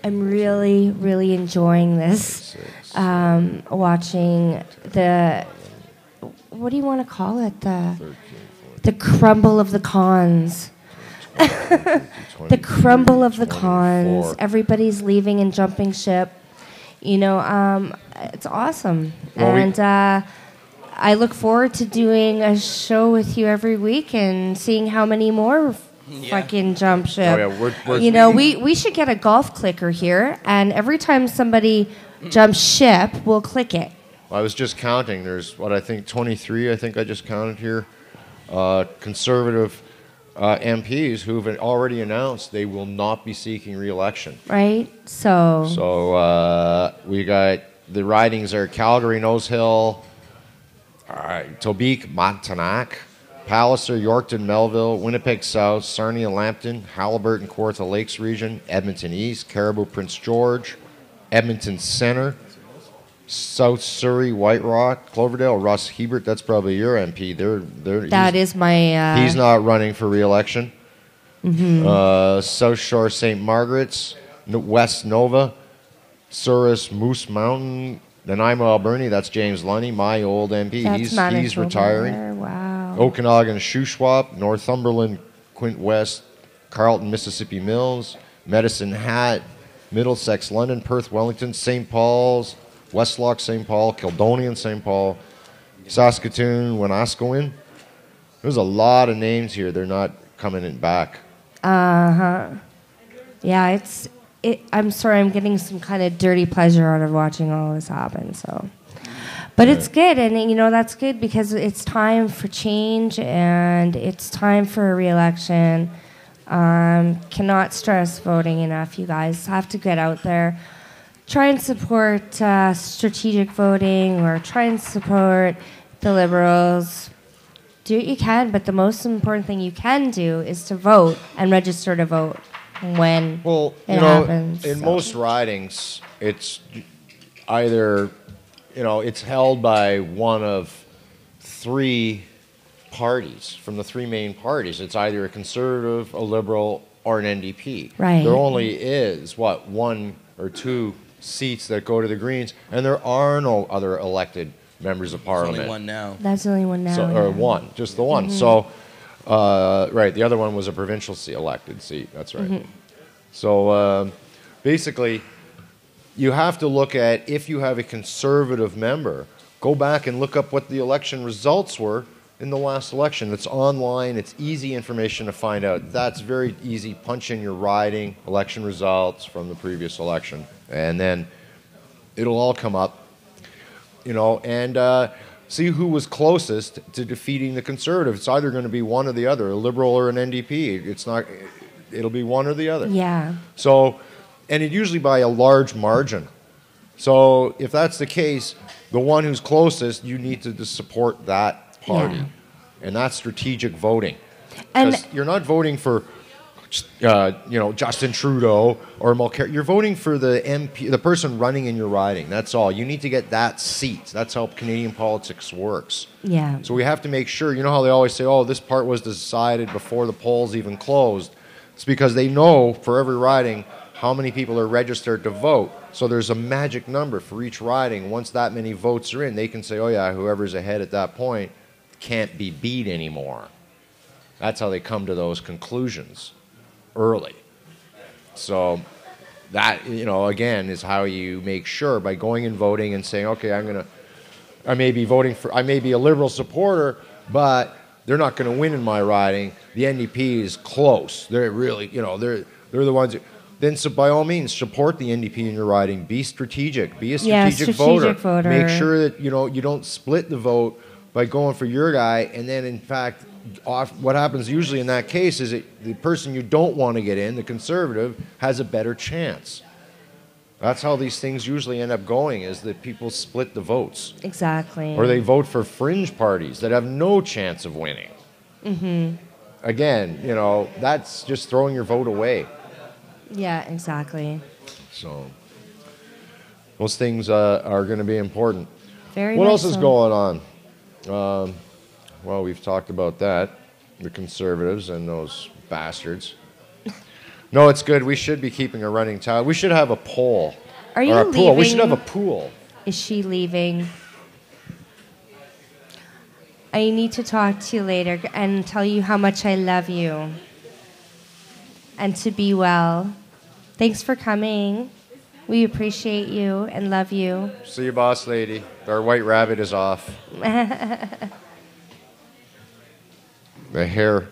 I'm really, really enjoying this. Watching the, what do you want to call it? The crumble of the cons. The crumble of the cons. Everybody's leaving and jumping ship. You know, it's awesome. Well, and I look forward to doing a show with you every week and seeing how many more fucking jump ship. Oh, yeah, we're you know, we should get a golf clicker here, and every time somebody jumps ship, we'll click it. I was just counting. There's, what, I think 23, I think I just counted here, conservative MPs who've already announced they will not be seeking re-election. Right? So We got, the ridings are Calgary, Nose Hill, Tobique, Montagnard, Palliser, Yorkton, Melville, Winnipeg South, Sarnia, Lambton, Haliburton, Kawartha Lakes Region, Edmonton East, Caribou, Prince George, Edmonton Centre, South Surrey, White Rock, Cloverdale, Russ Hebert. That's probably your MP. He's not running for re-election. Mm-hmm. South Shore, St. Margaret's, West Nova, Souris, Moose Mountain, Nanaimo, Alberni. That's James Lunny, my old MP. He's retiring. There. Wow. Okanagan, Shuswap, Northumberland, Quint West, Carleton, Mississippi Mills, Medicine Hat, Middlesex, London, Perth, Wellington, St. Paul's, Westlock, St. Paul, Kildonian, St. Paul, Saskatoon, Wenasquin. There's a lot of names here. They're not coming in back. Uh-huh. Yeah, I'm sorry, I'm getting some kind of dirty pleasure out of watching all this happen, so. But it's good, and you know, that's good because it's time for change and it's time for a re-election. Cannot stress voting enough. You guys have to get out there. Try and support strategic voting, or try and support the Liberals. Do what you can, but the most important thing you can do is to vote and register to vote when it happens. In most ridings, it's either, it's held by one of three parties, from the three main parties. It's either a Conservative, a Liberal, or an NDP. Right. There only is, one or two seats that go to the Greens, and there are no other elected members of Parliament. There's only one now. That's the only one now. Or one, just the one. Mm-hmm. So, right, the other one was a provincial elected seat. That's right. Mm-hmm. So, basically, you have to look at, if you have a Conservative member, go back and look up what the election results were in the last election. It's online. It's easy information to find out. That's very easy. Punch in your riding, election results from the previous election, and then it'll all come up. And see who was closest to defeating the Conservative. It's either going to be one or the other, a Liberal or an NDP. It'll be one or the other. Yeah. So, and it usually by a large margin. So if that's the case, the one who's closest, you need to support that party. Yeah. And that's strategic voting. And Because you're not voting for Justin Trudeau or Mulcair. You're voting for the MP, the person running in your riding. That's all. You need to get that seat. That's how Canadian politics works. yeah. So we have to make sure. You know how they always say, "Oh, this part was decided before the polls even closed." It's because they know for every riding how many people are registered to vote. So there's a magic number for each riding. Once that many votes are in, they can say, "Oh yeah, whoever's ahead at that point can't be beat anymore." That's how they come to those conclusions early. So that, again, is how you make sure, by going and voting and saying, okay, I may be a Liberal supporter, but they're not going to win in my riding. The NDP is close. They're really, they're the ones. Then, so by all means, support the NDP in your riding. Be strategic. Be a strategic voter. Make sure that, you don't split the vote by going for your guy, and then, in fact, what happens usually in that case is the person you don't want to get in, the conservative, has a better chance. That's how these things usually end up going, is that people split the votes. Exactly. Or they vote for fringe parties that have no chance of winning. Mm-hmm. Again, you know, that's just throwing your vote away. Yeah, exactly. So those things are going to be important. Very What much else is so. going on? Well, we've talked about that, the conservatives and those bastards. No, it's good. We should be keeping a running tally. We should have a poll. Are or you a pool. We should leaving? have a pool. Is she leaving? I need to talk to you later and tell you how much I love you. And to be well. Thanks for coming. We appreciate you and love you. See you, boss lady. Our white rabbit is off. The hair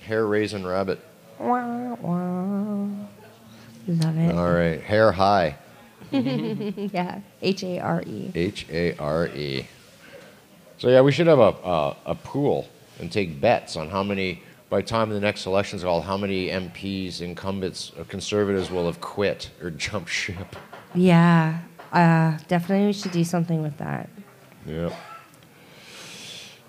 raisin rabbit. Wah, wah. Love it. All right, hair high. Yeah, H-A-R-E. H-A-R-E. So yeah, we should have a pool and take bets on how many, by the time the next election's called, how many MPs, incumbents, conservatives will have quit or jumped ship. Yeah, definitely we should do something with that. Yeah.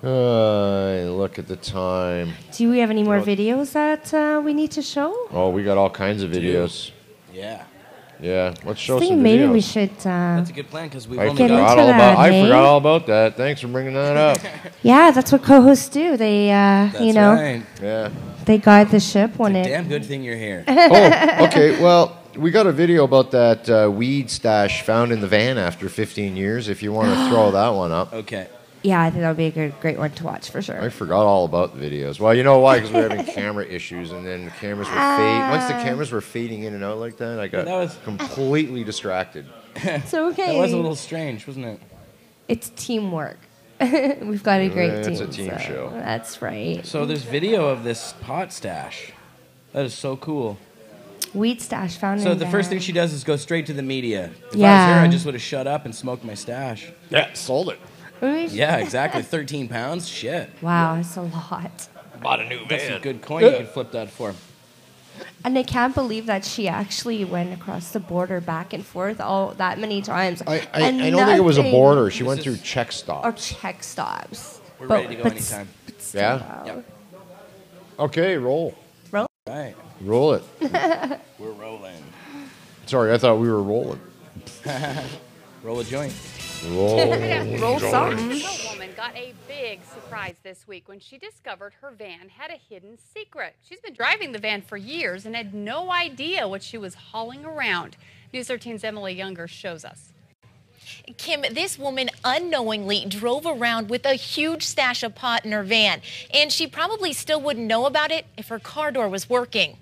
Look at the time. Do we have any more videos that we need to show? Oh, we got all kinds of videos. Yeah. Yeah, let's show I think some maybe videos. we should. That's a good plan because we've I only Get got. into that, I hey? forgot all about that. Thanks for bringing that up. Yeah, that's what co-hosts do. They, That's you know, right. Yeah. they guide the ship when it. Damn good thing you're here. Oh, okay. Well, we got a video about that weed stash found in the van after 15 years. If you want to throw that one up. Okay. Yeah, I think that would be a great one to watch for sure. I forgot all about the videos. Well, you know why? Because we were having camera issues, and then the cameras were once the cameras were fading in and out like that, I got that was- completely distracted. It's okay. That was a little strange, wasn't it? It's teamwork. We've got a great team. It's a team so show. That's right. So there's video of this pot stash. That is so cool. Weed stash found So in the first thing she does is go straight to the media. If I was Yeah. her, I just would have shut up and smoked my stash. Yeah, sold it. Yeah, exactly. 13 pounds. Shit. Wow, it's a lot. Bought a new That's a good coin you could flip that for. And I can't believe that she actually went across the border back and forth all that many times. I And don't think it was a nothing- border. She This went is- through check Or stops. check stops. We're ready to go anytime. still, Yeah? Yep. Okay, roll. Right. Roll it. We're rolling. Sorry, I thought we were rolling. Roll a joint. Roll something. A woman got a big surprise this week when she discovered her van had a hidden secret. She's been driving the van for years and had no idea what she was hauling around. News 13's Emily Younger shows us. Kim, this woman unknowingly drove around with a huge stash of pot in her van, and she probably still wouldn't know about it if her car door was working.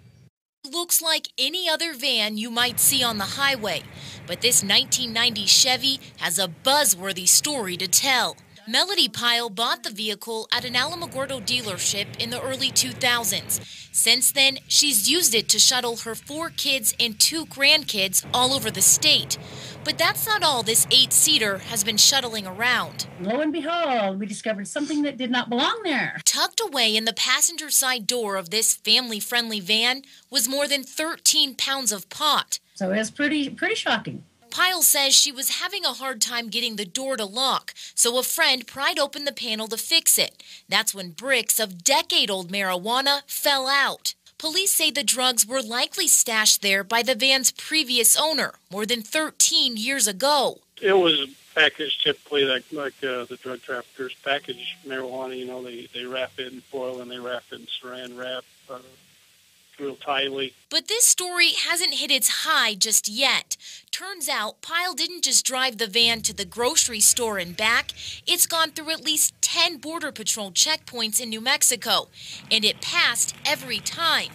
Looks like any other van you might see on the highway, but this 1990 Chevy has a buzzworthy story to tell. Melody Pyle bought the vehicle at an Alamogordo dealership in the early 2000s. Since then, she's used it to shuttle her 4 kids and 2 grandkids all over the state. But that's not all this 8-seater has been shuttling around. Lo and behold, we discovered something that did not belong there. Tucked away in the passenger side door of this family-friendly van was more than 13 pounds of pot. So it's pretty shocking. Pyle says she was having a hard time getting the door to lock, so a friend pried open the panel to fix it. That's when bricks of decade-old marijuana fell out. Police say the drugs were likely stashed there by the van's previous owner more than 13 years ago. It was packaged typically like the drug traffickers package marijuana. You know, they wrap it in foil and they wrap it in saran wrap real tightly. But this story hasn't hit its high just yet. Turns out Pyle didn't just drive the van to the grocery store and back. It's gone through at least 10 Border Patrol checkpoints in New Mexico, and it passed every time.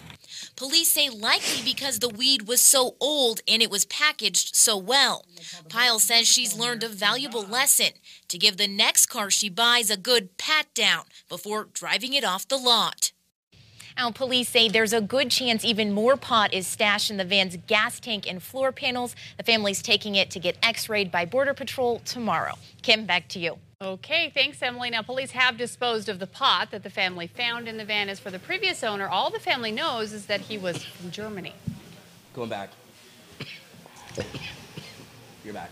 Police say likely because the weed was so old and it was packaged so well. Pyle says she's learned a valuable lesson to give the next car she buys a good pat down before driving it off the lot. Now, police say there's a good chance even more pot is stashed in the van's gas tank and floor panels. The family's taking it to get x-rayed by Border Patrol tomorrow. Kim, back to you. Okay, thanks, Emily. Now, police have disposed of the pot that the family found in the van. As for the previous owner, all the family knows is that he was from Germany. Going back. You're back.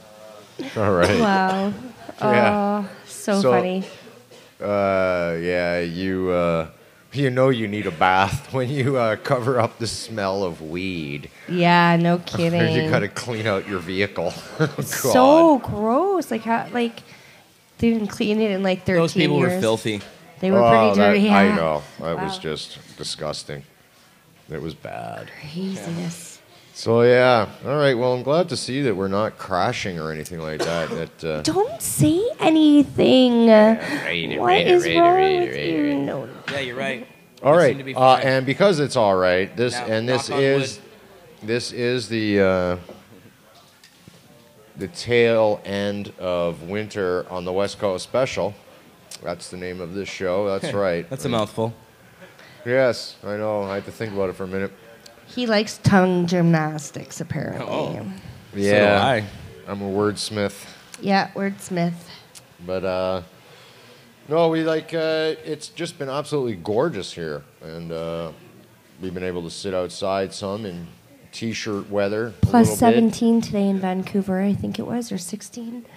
All right. Wow. Yeah. Oh, so funny. Yeah, you know you need a bath when you cover up the smell of weed. Yeah, no kidding. You gotta clean out your vehicle. God. So gross. Like how? Like they didn't clean it in like 13 Those people years. were filthy. They were pretty dirty. Yeah. I know. That was Wow. just disgusting. It was bad. Craziness. So yeah, all right. Well, I'm glad to see that we're not crashing or anything like that. That Don't say anything. What is wrong with you? No. Yeah, you're right. all We right, seem to be fine. and because it's all right, this Now, this knock on is the tail end of winter on the West Coast special. That's the name of this show. That's right. That's a mouthful. Yes, I know. I had to think about it for a minute. He likes tongue gymnastics, apparently. Oh. Yeah, So do I. I'm a wordsmith. Yeah, wordsmith. But no, we like it's just been absolutely gorgeous here, and we've been able to sit outside some in t-shirt weather. Plus a little 17 today in Vancouver, I think it was, or 16. bit.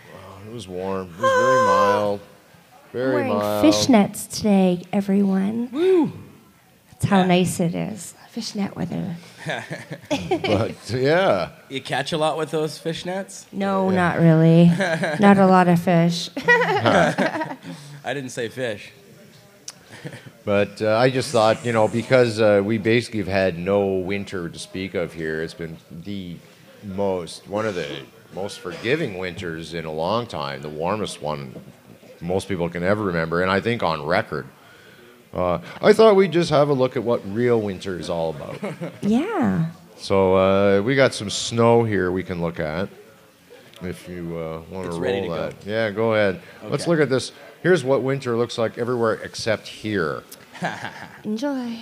It was warm. It was very mild. Very Wearing mild. fishnets today, everyone. Woo! That's how nice it is. Fishnet weather. But yeah, You catch a lot with those fishnets? No, not really. Not a lot of fish. I didn't say fish. but I just thought, because we basically have had no winter to speak of here. It's been one of the most forgiving winters in a long time. The warmest one most people can ever remember, and I think on record. I thought we'd just have a look at what real winter is all about. Yeah. So we got some snow here we can look at. If you want It's to ready roll to go. that. Yeah, go ahead. Let's Okay. look at this. Here's what winter looks like everywhere except here. Enjoy.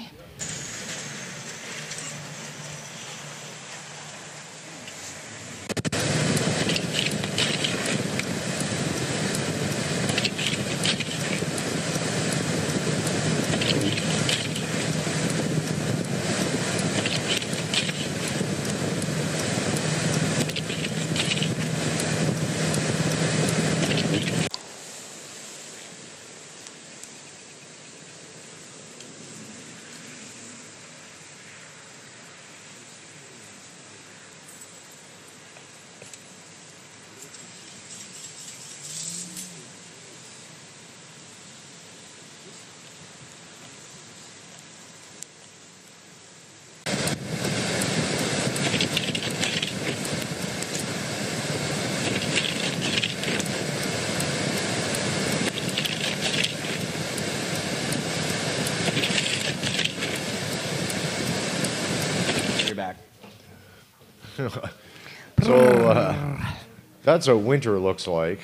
You're back. So that's what winter looks like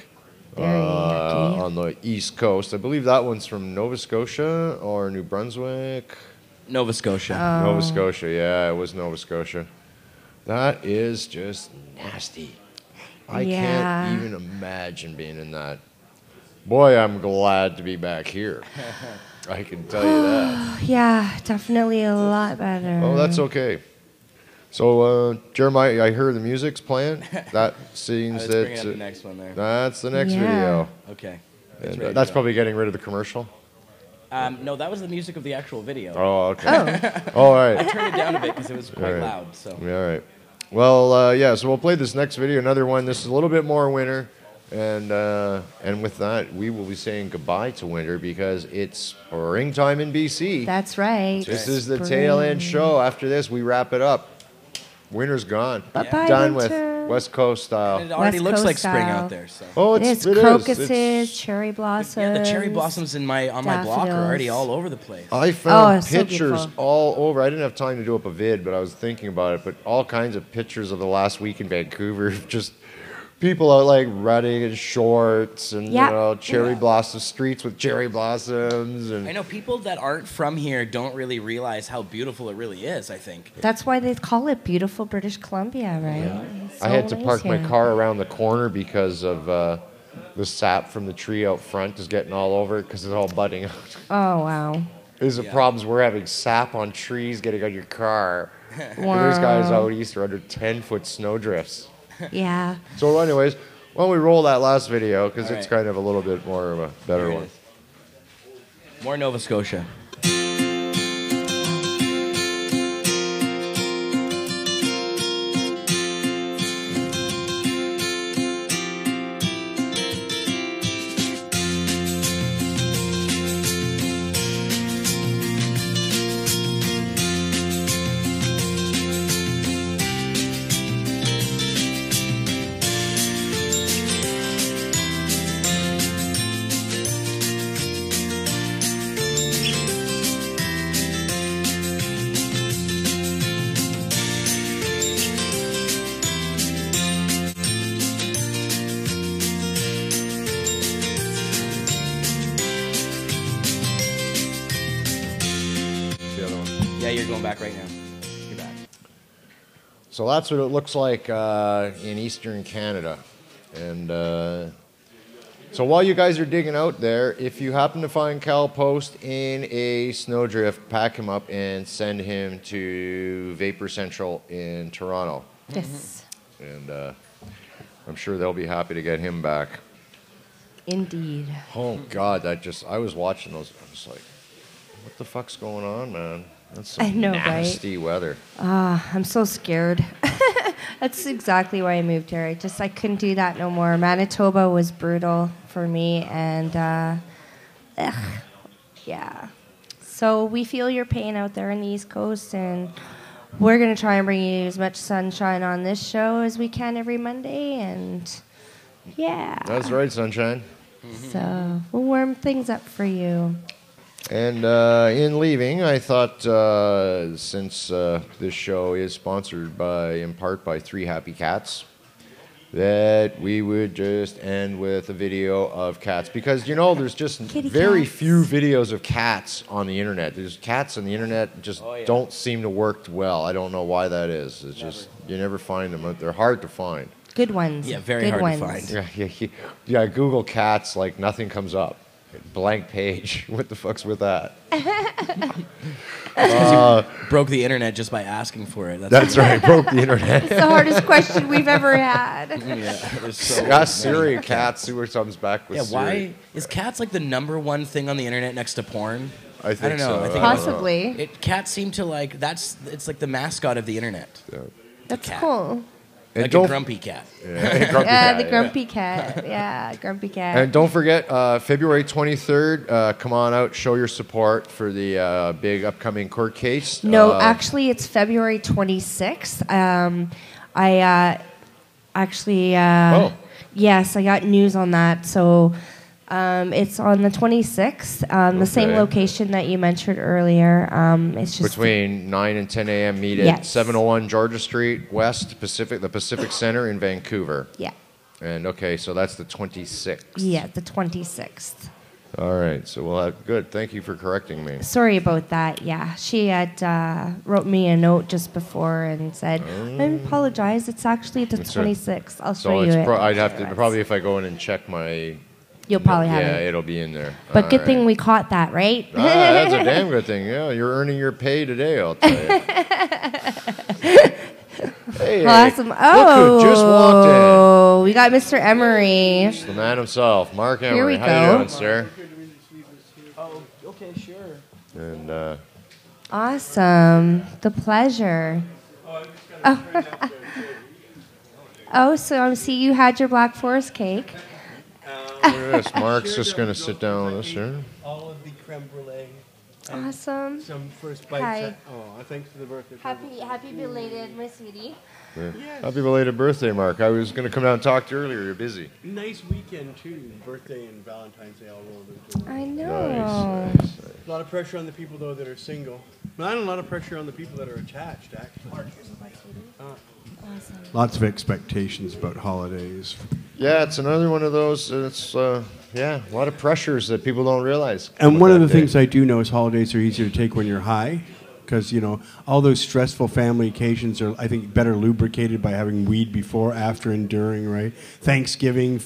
Very yucky. on the East Coast. I believe that one's from Nova Scotia or New Brunswick. Nova Scotia. Nova Scotia, yeah, it was Nova Scotia. That is just nasty. I Yeah. can't even imagine being in that. Boy, I'm glad to be back here. I can tell you that. Yeah, definitely a lot better. Oh, that's okay. So, Jeremiah, I heard the music's playing. That seems Let's bring up the that next one there. that's the next Yeah. video. Okay. And, It's ready to that's go. probably getting rid of the commercial. No, that was the music of the actual video. Oh, okay. All I right. turned it down a bit because it was quite All right. loud. So Yeah, all right. Well, yeah. So we'll play this next video. Another one. This is a little bit more winter, and with that, we will be saying goodbye to winter because it's springtime in BC. That's right. This is the tail end show. After this, we wrap it up. Winter's gone. Bye-bye, Done winter. with West Coast style. it already West looks Coast like spring style. out there. So Oh, It is it is. crocuses, It's- cherry blossoms. yeah, the cherry blossoms on my block are already daffodils. all over the place. I found it's so pictures beautiful. all over. I didn't have time to do up a vid, but I was thinking about it. But all kinds of pictures of the last week in Vancouver, just people out like running in shorts and Yeah. cherry blossom streets with cherry blossoms and I know people that aren't from here don't really realize how beautiful it really is. I think. That's why they call it beautiful British Columbia, right? It's I had so to nice park my here. car around the corner because of the sap from the tree out front is getting all over it because it's all budding out. Oh, wow. These are problems we're having sap on trees getting on your car. Wow. And there's guys out east are under 10-foot snow drifts. Yeah. So anyways, why don't we roll that last video because All it's right. kind of a little bit more of a better There it one. is. More Nova Scotia. The other one. Yeah, you're going back right now. You're back. So that's what it looks like in eastern Canada. And so while you guys are digging out there, if you happen to find Cal Post in a snowdrift, pack him up and send him to Vapor Central in Toronto. Yes. And I'm sure they'll be happy to get him back. Indeed. Oh, God, I was watching those. I was like, what the fuck's going on, man? That's some I know, right? nasty weather. I'm so scared. That's exactly why I moved here. I couldn't do that no more. Manitoba was brutal for me, and yeah. So we feel your pain out there on the East Coast, and we're gonna try and bring you as much sunshine on this show as we can every Monday, and yeah. That's right, Sunshine. So we'll warm things up for you. And in leaving, I thought since this show is sponsored in part by Three Happy Cats, that we would just end with a video of cats. Because, there's just Kitty very cats. few videos of cats on the internet. There's cats on the internet just don't seem to work well. I don't know why that is. It's just, you never find them. They're hard to find. Good ones. Yeah, very Good hard ones. to find. Yeah, Google cats, like nothing comes up. Blank page. What the fuck's with that? Broke the internet just by asking for it. That's right. Broke the internet. It's the hardest question we've ever had. Yeah, there's so Ask Siri cats. See what comes back with Yeah, Siri. why is cats like the #1 thing on the internet next to porn? I think don't know. so. I think Possibly. cats seem to like it's like the mascot of the internet. That's cat. cool. And Like a don't- grumpy cat. Yeah, grumpy Yeah, cat, the grumpy cat. Yeah, grumpy cat. And don't forget, February 23rd, come on out, show your support for the big upcoming court case. No, actually, it's February 26th. Yes, I got news on that. So it's on the 26th, the same Okay. location that you mentioned earlier. It's just Between 9 and 10 a.m., meet at Yes. 701 Georgia Street, West Pacific, the Pacific Center in Vancouver. Yeah. And okay, so that's the 26th. Yeah, the 26th. All right, so we'll have, good. Thank you for correcting me. Sorry about that. Yeah, she had wrote me a note just before and said, "I apologize. It's actually the That's right. 26th. I'll So show you it's it." I'd have to, probably if I go in and check my... You'll probably have Yeah, it. it'll be in there. But All good right. thing we caught that, right? That's a damn good thing. Yeah, you're earning your pay today, I'll tell you. Hey, Awesome. look who just walked in. Oh, we got Mr. Emery. It's the man himself, Mark Emery. Here we How go. you doing, sir? Oh, okay, sure. And Awesome. The pleasure. Oh, so I see you had your Black Forest cake. look at this. Mark's just going to sit down with us here. All of the creme brulee. Awesome. Some first bites. Hi. Thanks for the birthday. Happy belated, my sweetie. Yeah. Happy belated birthday, Mark. I was going to come down and talk to you earlier. You're busy. Nice weekend too. Birthday and Valentine's Day all rolled into one. I know. Nice. A lot of pressure on the people though that are single. Not a lot of pressure on the people that are attached. Actually. Lots of expectations about holidays. Yeah, it's another one of those. It's a lot of pressures that people don't realize. And with one of that the day. things I do know is holidays are easier to take when you're high. because all those stressful family occasions are, I think, better lubricated by having weed before, after, and during. Right? Thanksgiving,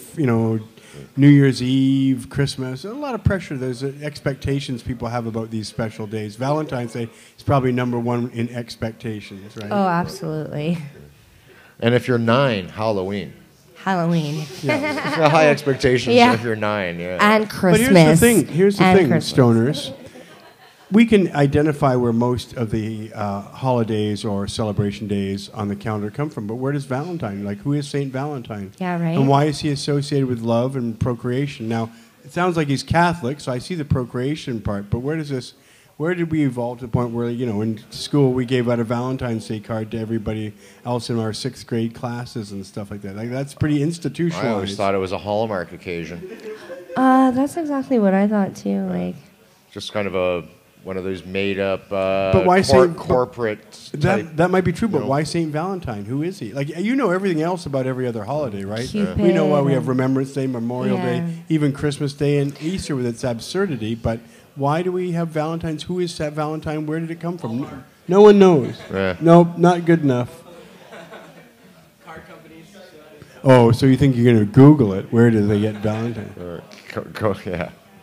New Year's Eve, Christmas, a lot of pressure. There's expectations people have about these special days. Valentine's Day is probably number one in expectations, right? Oh, absolutely. And if you're 9, Halloween. Halloween. Yeah. High expectations if you're 9. Yeah. And Christmas. But here's the thing, stoners. We can identify where most of the holidays or celebration days on the calendar come from, but where does Valentine? Like, who is Saint Valentine? Yeah, right. And why is he associated with love and procreation? Now, it sounds like he's Catholic, so I see the procreation part, but where did we evolve to the point where, in school we gave out a Valentine's Day card to everybody else in our 6th grade classes and stuff like that? Like, that's pretty institutionalized. I always thought it was a Hallmark occasion. That's exactly what I thought too. Like, just kind of one of those made-up but why corporate type, that might be true, but why St. Valentine? Who is he? Like, everything else about every other holiday, right? Cupid. We know why we have Remembrance Day, Memorial Day, even Christmas Day and Easter with its absurdity, but why do we have Valentine's? Who is St. Valentine? Where did it come from? No one knows. Yeah. Nope, not good enough. Card companies. Oh, so you think you're going to Google it? Where did they get Valentine? Yeah.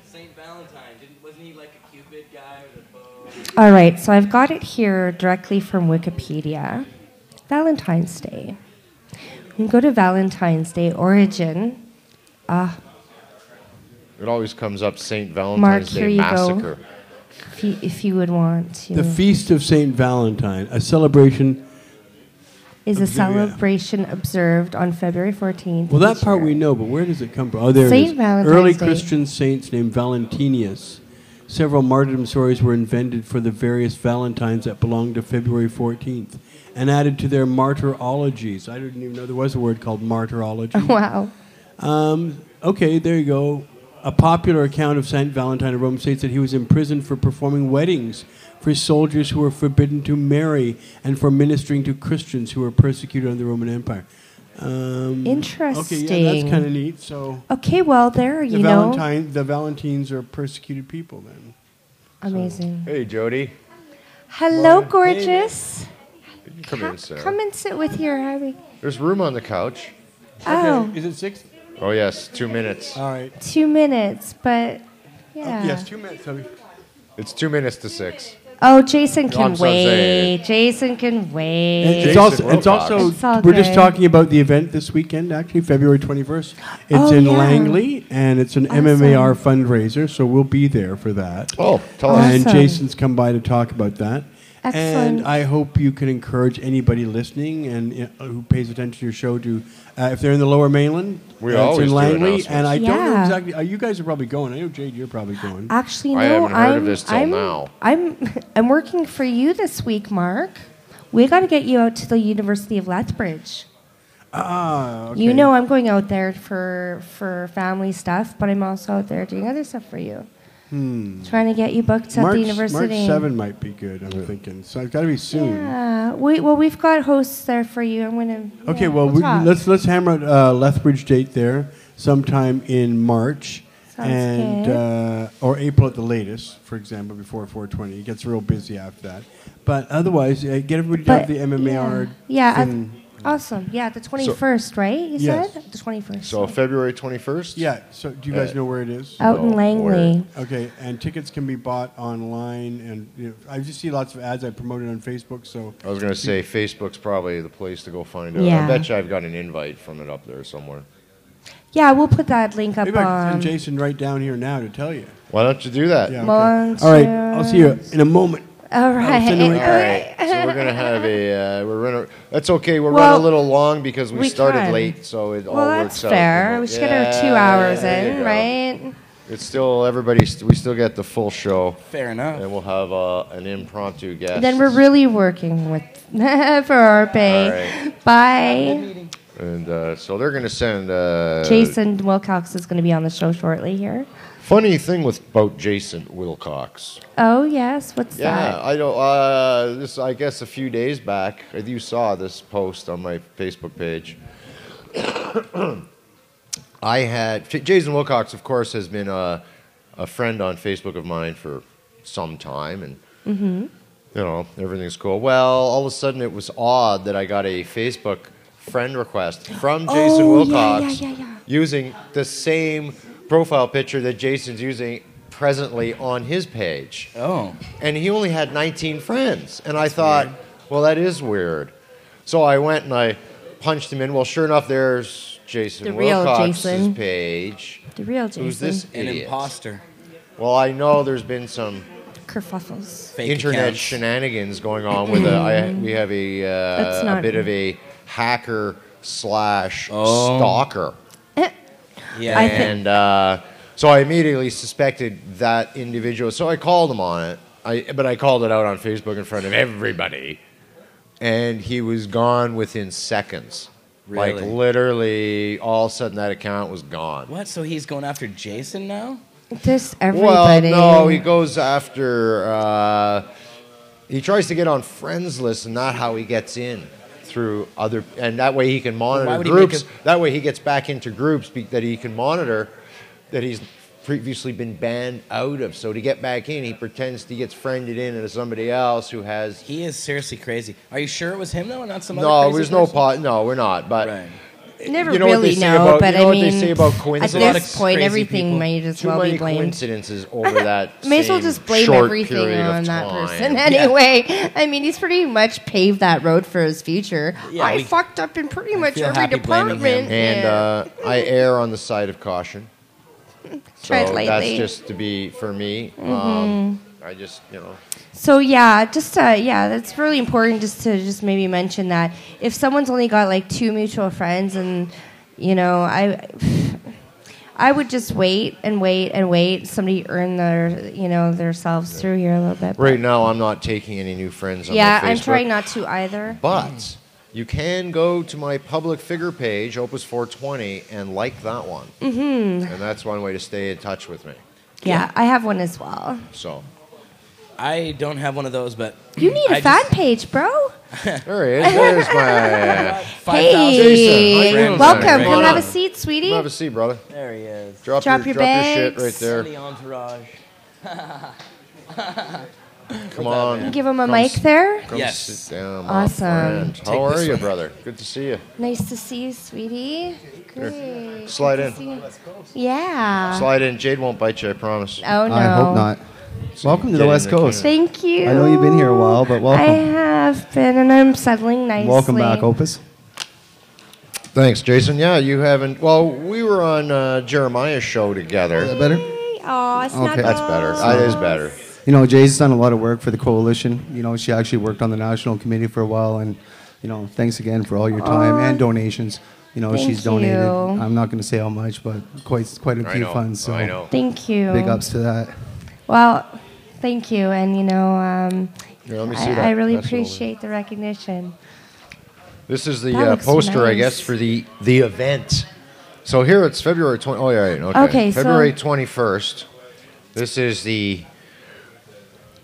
Saint Valentine, wasn't he like a Cupid guy with a bow? all right, so I've got it here directly from Wikipedia. Valentine's Day. We can go to Valentine's Day origin. It always comes up St. Mark, Valentine's here Day you Massacre. go. If you would want to. The Feast of St. Valentine, a celebration. Is a celebration observed on February 14th. Well, that part we know, but where does it come from? Oh, there it is. Saint Valentine's Early Day. Christian saints named Valentinius. Several martyrdom stories were invented for the various Valentines that belonged to February 14th and added to their martyrologies. I didn't even know there was a word called martyrology. Wow. Okay, there you go. A popular account of Saint Valentine of Rome states that he was imprisoned for performing weddings for soldiers who were forbidden to marry and for ministering to Christians who were persecuted under the Roman Empire. Interesting. Okay, yeah, that's kind of neat. So, okay, well, there, the Valentines are persecuted people then. Amazing. Hey, Jody. Hello, gorgeous. Come in, Sarah. Come and sit with your Harry. There's room on the couch. Oh. Okay. Is it 6? Oh, yes, 2 minutes. All right. 2 minutes, but yeah. Yes, 2 minutes. It's 2 minutes to 6. Oh, Jason can I'm sorry. wait. Jason can wait. It's also we're just talking about the event this weekend, actually, February 21st. It's in Langley, and it's an MMAR fundraiser, so we'll be there for that. Oh, tell us. And Jason's come by to talk about that. Excellent. And I hope you can encourage anybody listening and who pays attention to your show to, if they're in the Lower Mainland, We always in do Langley. announcements. And I don't know Yeah. exactly. You guys are probably going. I know Jade, you're probably going. Actually, no. I haven't heard of this till now. I'm working for you this week, Mark. We got to get you out to the University of Lethbridge. Okay. You know I'm going out there for family stuff, but I'm also out there doing other stuff for you. Trying to get you booked at the university. March 7 might be good, I'm thinking. So it's got to be soon. Yeah. We've got hosts there for you. I'm going to... Okay, well, let's hammer out Lethbridge date there sometime in March. Sounds good. Or April at the latest, for example, before 420. It gets real busy after that. But otherwise, get everybody to have the MMAR thing. Awesome. Yeah, the 21st, right? You Yes. said? The 21st. So February 21st? Yeah, so do you guys know where it is? Out in Langley. Okay, and tickets can be bought online. And I just see lots of ads I promoted on Facebook. So I was going to say Facebook's probably the place to go find out. Yeah. I bet you I've got an invite from it up there somewhere. Yeah, we'll put that link up maybe I can on... send Jason right down here now to tell you. Why don't you do that? Yeah, okay. One, All right, two. I'll see you in a moment. All right. All right. So we're gonna have that's okay. We're running a little long because we started can. late, so it all Well, works that's out. fair. We should get our 2 hours there you in, go. right? It's still we still get the full show. Fair enough. And we'll have an impromptu guest. Then we're really working with for our pay. All right. Bye. And so they're gonna send Jason Wilcox is going to be on the show shortly here. Funny thing about Jason Wilcox. Oh yes, what's Yeah, that? I don't. This I guess a few days back, you saw this post on my Facebook page. Jason Wilcox, of course, has been a friend on Facebook of mine for some time, and everything's cool. Well, all of a sudden it was odd that I got a Facebook friend request from Jason Wilcox using the same profile picture that Jason's using presently on his page. Oh. And he only had 19 friends. And I thought, well, that is weird. So I went and I punched him in. Well, sure enough, there's Jason The real Wilcox's Jason. page. The real Jason. Who's this An idiot? imposter. Well, I know there's been some Kerfuffles. Fake internet accounts. shenanigans going on with we have a bit of a hacker / stalker. Yeah. And so I immediately suspected that individual. So I called him on it. But I called it out on Facebook in front of everybody. And he was gone within seconds. Really? Like literally, all of a sudden that account was gone. What? So he's going after Jason now? Just everybody. Well, no, he goes after. He tries to get on friends lists, and not how he gets in through other. And that way he can monitor Why would he make groups. That way he gets back into groups that he can monitor that he's previously been banned out of. So to get back in, he pretends he gets friended in into somebody else who has. He is seriously crazy. Are you sure it was him though, and not some other No, crazy there's no person? No, we're not. But. Right. Never You know what they really say know, about- but you know I what mean, they say about at coincidence? A lot of this point, crazy everything people. might as Too well many be blamed. coincidences over that. May as well same just blame short everything period of on that time. person anyway. I mean, he's pretty much paved that road for his future. Yeah, I we- fucked up in pretty much feel every happy blaming department. him. And I err on the side of caution. So Tread that's lightly. just to be for me. I just, So yeah, just that's really important just to maybe mention that if someone's only got like 2 mutual friends, and I would just wait and wait and wait. Somebody earn themselves through here a little bit. right now I'm not taking any new friends on Yeah, my Facebook. I'm trying not to either. But you can go to my public figure page, Opus 420, and like that one. Mm-hmm. And that's one way to stay in touch with me. Yeah, I have one as well. So I don't have one of those, but You need a fan page, bro. there he is. There's my. Hey, Jason. welcome. Come Come on have a up. seat, sweetie. Have a seat, brother. There he is. Drop your shit bags. right there. The entourage. Come on. Give him a Come mic s- there. Come Yes. sit down, my Awesome. friend. Take How are this you, one. brother? Good to see you. Nice to see you, sweetie. Great. Slide Good in. to see you. Yeah. Slide in. Jade won't bite you, I promise. Oh no. I hope not. Welcome to Get the in West there, Coast. Thank you. I know you've been here a while, but I welcome. have been, and I'm settling nicely. Welcome back, Opus. Thanks, Jason. Yeah, you haven't. Well, we were on Jeremiah's show together. Is that better? Aw, snuggle. That's better. That is better. You know, Jay's done a lot of work for the coalition. You know, she actually worked on the national committee for a while, and thanks again for all your time and donations. Thank She's donated. you. I'm not going to say how much, but quite a I few know. funds. So I know. Thank you. big ups to that. Well, thank you, and Here, let me see that. I really That's a little- appreciate the recognition. This is That the looks poster, I nice. guess, for the event. So here it's February 20. Oh, yeah, okay. Okay, so- February 21st. This is the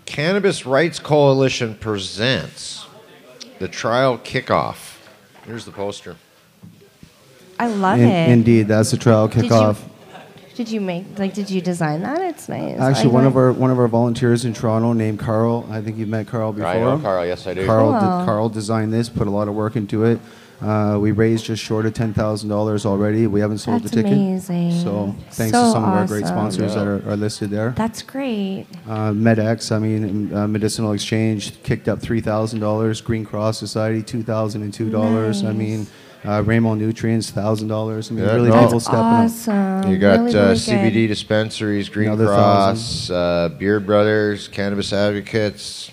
Cannabis Rights Coalition presents the trial kickoff. Here's the poster. I love it. Indeed, that's the trial kickoff. Did you design that? It's nice. Actually, I one of our volunteers in Toronto named Carl. I think you've met Carl before. I know Carl, yes, I do. Carl, Cool. Carl designed this, put a lot of work into it. We raised just short of $10,000 already. We haven't sold That's the ticket. amazing. So thanks So to some of our great awesome. sponsors that are listed there. That's great. MedX, Medicinal Exchange kicked up $3,000. Green Cross Society $2,002. Nice. Ramo Nutrients $1,000. Yeah, really no. people That's stepping up. awesome. You got really, really CBD good. dispensaries, Green Another Cross, Beard Brothers, Cannabis Advocates,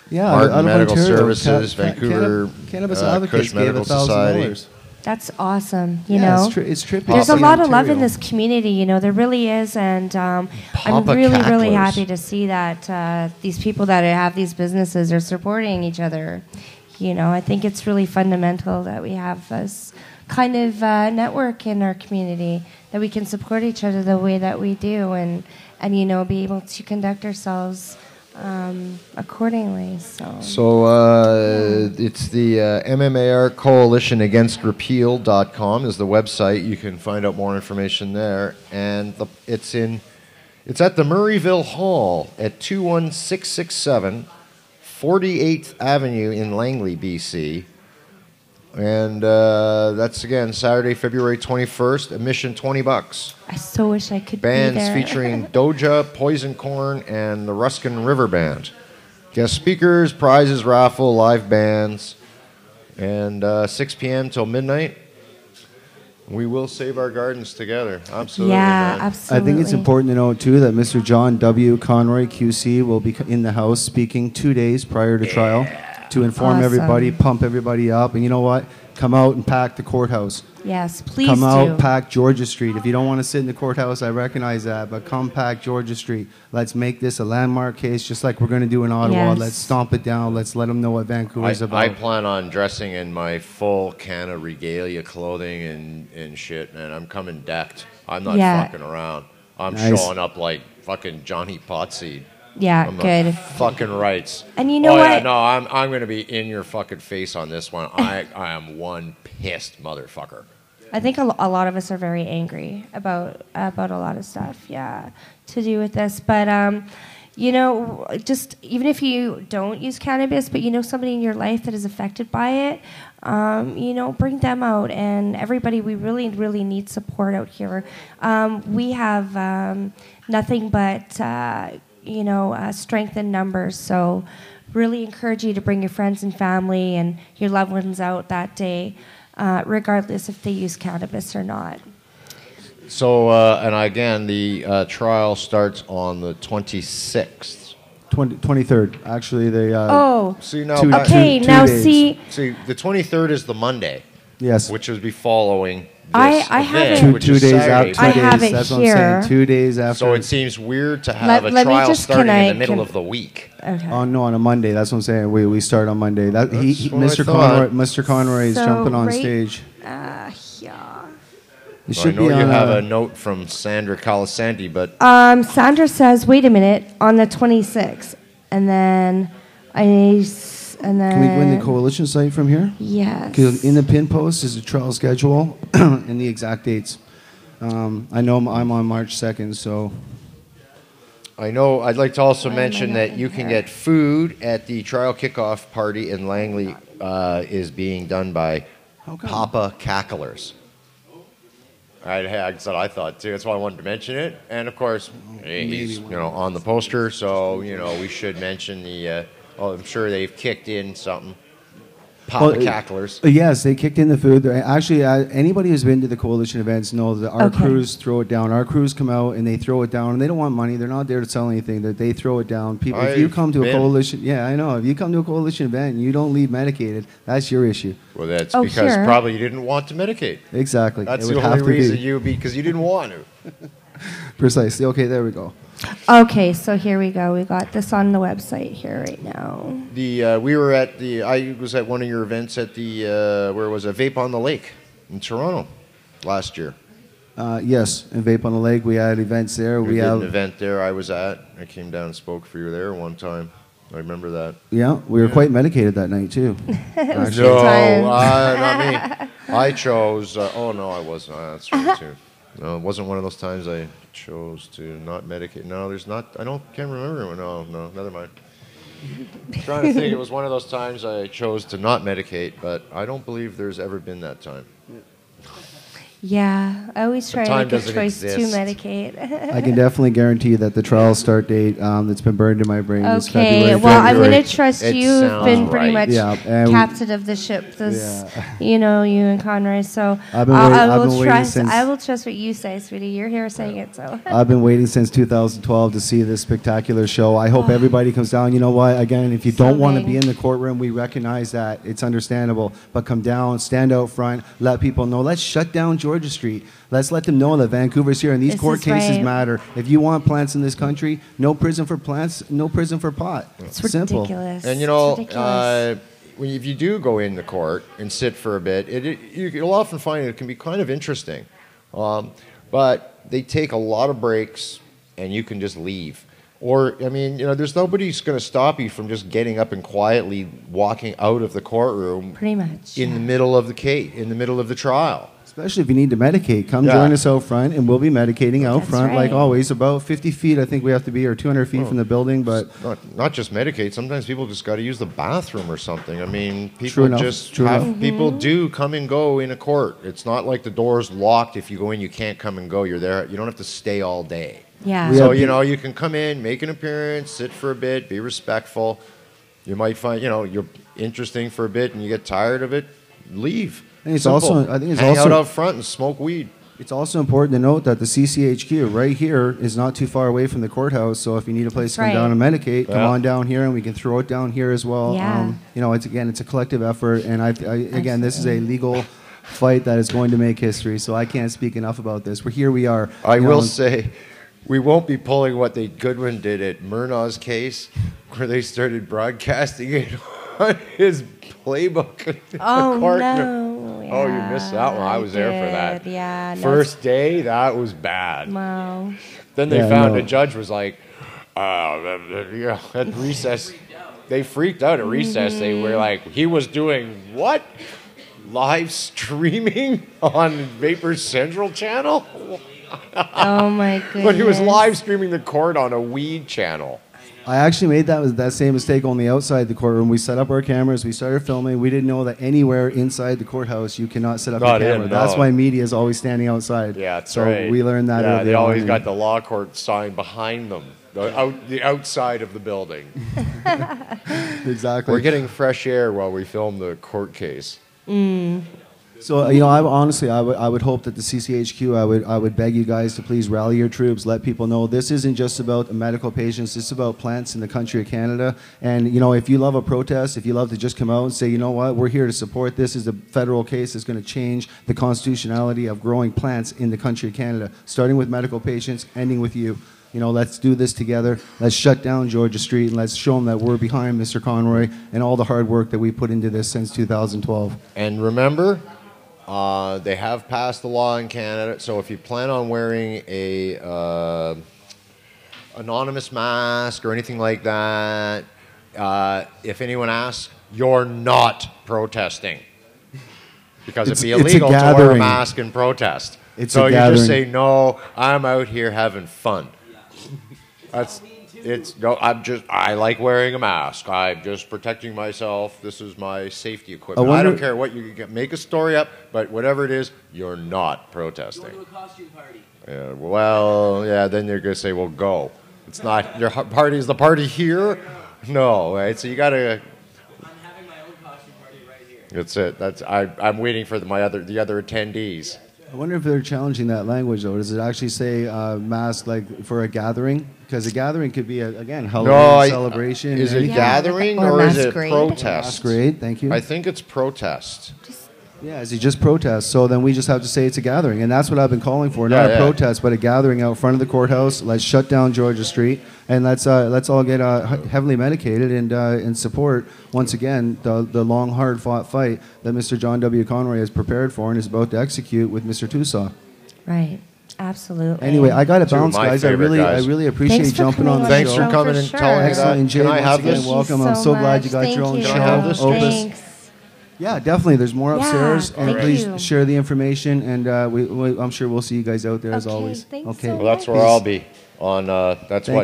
Yeah, Martin out of Medical Ontario, Services, Vancouver Cannabis Kush Advocates gave Medical Society. $1,000. That's awesome. You Yeah, know, it's trippy. there's a Papa lot of love in Ontario. this community. There really is, and I'm Papa really, really Cacklers. happy to see that these people that have these businesses are supporting each other. I think it's really fundamental that we have this kind of network in our community, that we can support each other the way that we do, and be able to conduct ourselves accordingly. So It's the MMAR Coalition Against Repeal.com is the website. You can find out more information there. And it's at the Murrayville Hall at 21667 48th Avenue in Langley, BC. And that's, again, Saturday, February 21st. Admission $20. I so wish I could be Bands there. featuring Doja, Poison Corn, and the Ruskin River Band. Guest speakers, prizes, raffle, live bands. And 6 p.m. till midnight. We will save our gardens together. Absolutely. Yeah, man. absolutely. I think it's important to know, too, that Mr. John W. Conroy, QC, will be in the house speaking 2 days prior to trial to inform Awesome. everybody, pump everybody up. And you know what? Come out and pack the courthouse. Yes, please Come out, do. pack Georgia Street. If you don't want to sit in the courthouse, I recognize that, but come pack Georgia Street. Let's make this a landmark case, just like we're going to do in Ottawa. Yes. Let's stomp it down. Let's let them know what Vancouver's about. I plan on dressing in my full Canna regalia clothing and shit, and I'm coming decked. I'm not Yeah. fucking around. I'm Nice. showing up like fucking Johnny Potseed. Yeah, I'm good. fucking rights. And you know Yeah, what? no, I'm going to be in your fucking face on this one. I am one pissed motherfucker. I think a lot of us are very angry about a lot of stuff, yeah, to do with this. But you know, just even if you don't use cannabis, but you know somebody in your life that is affected by it, you know, bring them out. And everybody, we really, really need support out here. We have nothing but you know, strength in numbers. So, really encourage you to bring your friends and family and your loved ones out that day. Regardless if they use cannabis or not. So, and again, the trial starts on the 26th. 23rd. Actually, they... See, now, okay, two now days. see... the 23rd is the Monday. Yes. Which would be following this I have event, it- which Two is days Saturday. out. I have it That's here. what I'm saying. 2 days after. So it seems weird to have Let a me trial just- starting can in I- the middle can- of the week. Okay. Oh no, on a Monday. That's what I'm saying. We start on Monday. That That's what I Mr. thought. Mr. Conroy is So, jumping on right- stage. Yeah. It So I should know be you on have a note from Sandra Colasanti, but Sandra says, "Wait a minute, on the 26th," and then and then. Can we go in the coalition site from here? Yes. Because in the pin post is the trial schedule and the exact dates. I know I'm on March 2nd, so. I know I'd like to also Why am I mention not that in you can here? get food at the trial kickoff party in Langley is being done by Papa Cacklers. That's what I thought too. That's why I wanted to mention it. And of course, he's on the poster, so we should mention the. I'm sure they've kicked in something. Papa Cacklers. Yes, they kicked in the food. Actually, anybody who's been to the coalition events knows that our crews throw it down. Our crews come out and they throw it down, and they don't want money. They're not there to sell anything. They throw it down. People, if you come to a coalition, I know. If you come to a coalition event and you don't leave medicated, that's your issue. Well, that's because probably you didn't want to medicate. Exactly. That's It would the have only to be. reason because you didn't want to. Precisely. Okay, there we go. Okay, so here we go. We got this on the website here right now. We were at I was at one of your events at the where was it? Vape on the Lake in Toronto last year. Yes, in Vape on the Lake, we had events there. We did an event there. I was at. I came down and spoke for you there one time. I remember that. Yeah, we were quite medicated that night too. It was No, good times. not me. I chose. Oh no, I wasn't. That's right too. No, it wasn't one of those times I chose to not medicate. No, there's not. Can't remember. No, never mind. I'm trying to think. It was one of those times I chose to not medicate, but I don't believe there's ever been that time. Yeah, I always try to time make a doesn't choice exist. to medicate. I can definitely guarantee you that the trial start date that's been burned in my brain is Okay, February. well, I'm going February. to trust It you. You've been sounds pretty right. much Yeah, captain of the ship. This, you and Conroy. So I've been I I've will been waiting trust. since- I will trust what you say, sweetie. You're here saying it, so. I've been waiting since 2012 to see this spectacular show. I hope everybody comes down. You know what? Again, if you don't want to be in the courtroom, we recognize that. It's understandable. But come down, stand out front, let people know. Let's shut down Georgia Street. Let's let them know that Vancouver's here, and these This court is cases right. matter. If you want plants in this country, no prison for plants, no prison for pot. It's Simple. ridiculous. And It's ridiculous. if you do go in the court and sit for a bit, you'll often find it can be kind of interesting. But they take a lot of breaks, and you can just leave. Or, there's nobody's going to stop you from just getting up and quietly walking out of the courtroom Pretty much. in the middle of the case, in the middle of the trial. Especially if you need to medicate, come join us out front, and we'll be medicating out front like always. About 50 feet, I think we have to be, or 200 feet from the building. But not just medicate. Sometimes people just got to use the bathroom or something. I mean, people people do come and go in a court. It's not like the door's locked. If you go in, you can't come and go. You're there. You don't have to stay all day. Yeah. So you can come in, make an appearance, sit for a bit, be respectful. You might find you're interesting for a bit, and you get tired of it, leave. And it's Simple. also, I think it's hang also out front and smoke weed. It's also important to note that the CCHQ right here is not too far away from the courthouse. So if you need a place to come down and medicate, come on down here, and we can throw it down here as well. Yeah. It's a collective effort, and again, this is a legal fight that is going to make history. So I can't speak enough about this. Here we are. I will say, we won't be pulling what Goodwin did at Murnau's case, where they started broadcasting it on his playbook. Oh, court. no. Oh, you missed that one. I was there for that. Yeah. First day, that was bad. Wow. Then they found a judge was like, at recess, they freaked out at recess. They were like, he was doing what? Live streaming on Vapor Central channel? Oh my goodness. But he was live streaming the court on a weed channel. I actually made that same mistake only outside the courtroom. We set up our cameras. We started filming. We didn't know that anywhere inside the courthouse you cannot set up a camera. That's why media is always standing outside. Yeah, that's so right. we learned that. Yeah, they always got the law court sign behind them, the outside of the building. Exactly. We're getting fresh air while we film the court case. So I would hope that the CCHQ, I would beg you guys to please rally your troops, let people know this isn't just about medical patients, this is about plants in the country of Canada. And if you love a protest, if you love to just come out and say, you know what, we're here to support this is a federal case that's going to change the constitutionality of growing plants in the country of Canada, starting with medical patients, ending with you. Let's do this together. Let's shut down Georgia Street, and let's show them that we're behind Mr. Conroy and all the hard work that we put into this since 2012. And remember, they have passed the law in Canada, so if you plan on wearing a anonymous mask or anything like that, if anyone asks, you're not protesting. Because it'd be illegal to wear a mask and protest. So you just say, no, I'm out here having fun. I like wearing a mask. I'm just protecting myself. This is my safety equipment. I don't care what you can make a story up, but whatever it is, you're not protesting. Go to a costume party. Yeah, well, yeah, then they're going to say, well, go. It's not, your party is the party here? No, right? So you got to... I'm having my own costume party right here. That's it. I'm waiting for the other attendees. I wonder if they're challenging that language, though. Does it actually say mask like for a gathering? Because a gathering could be, again, Halloween celebration. Is it gathering or is it protest? Masquerade, thank you. I think it's protest. Yeah, is it just protest? So then we just have to say it's a gathering. And that's what I've been calling for. Not a protest, but a gathering out front of the courthouse. Let's shut down Georgia Street. And let's all get heavily medicated and support, once again, the long, hard-fought fight that Mr. John W. Conroy has prepared for and is about to execute with Mr. Tusaw. Right. Absolutely. Anyway, I got to bounce, guys. I really appreciate you jumping on the show. Thanks for coming and telling me that. And Jade, can I have this? Welcome. I'm so glad you got your own show. Can I have this? Thanks. Yeah, definitely. There's more upstairs, and please you. share the information. And I'm sure we'll see you guys out there as always. Okay. Well, that's where I'll be on.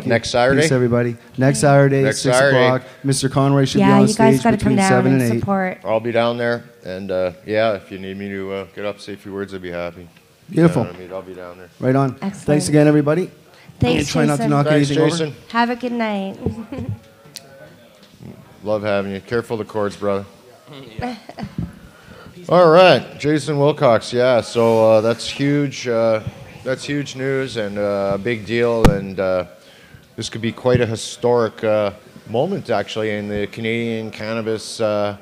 Next Saturday. Peace, everybody. Next Saturday, 6 o'clock. Mr. Conroy should be on stage between 7 and 8. Support. I'll be down there, and if you need me to get up, say a few words, I'd be happy. Beautiful. I'll be down there. Right on. Excellent. Thanks again, everybody. Thanks, try not to knock anything over. Have a good night. Love having you. Careful the cords, brother. All right, Jason Wilcox. Yeah, so that's huge. That's huge news and a big deal, and this could be quite a historic moment, actually, in the Canadian cannabis, the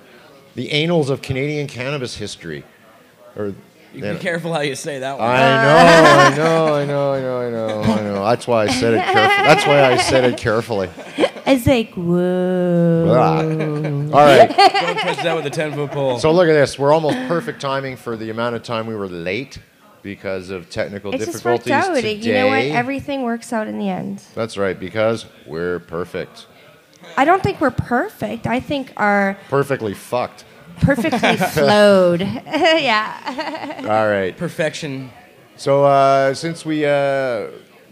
annals of Canadian cannabis history. You be careful how you say that one. I know. That's why I said it carefully. That's why I said it carefully. It's like, whoa. All right. Don't touch that with a 10-foot pole. So look at this. We're almost perfect timing for the amount of time we were late because of technical difficulties just worked out. today. You know what? Everything works out in the end. That's right, because we're perfect. I don't think we're perfect. I think our... Perfectly fucked. perfectly flowed. Yeah. All right. Perfection. So since we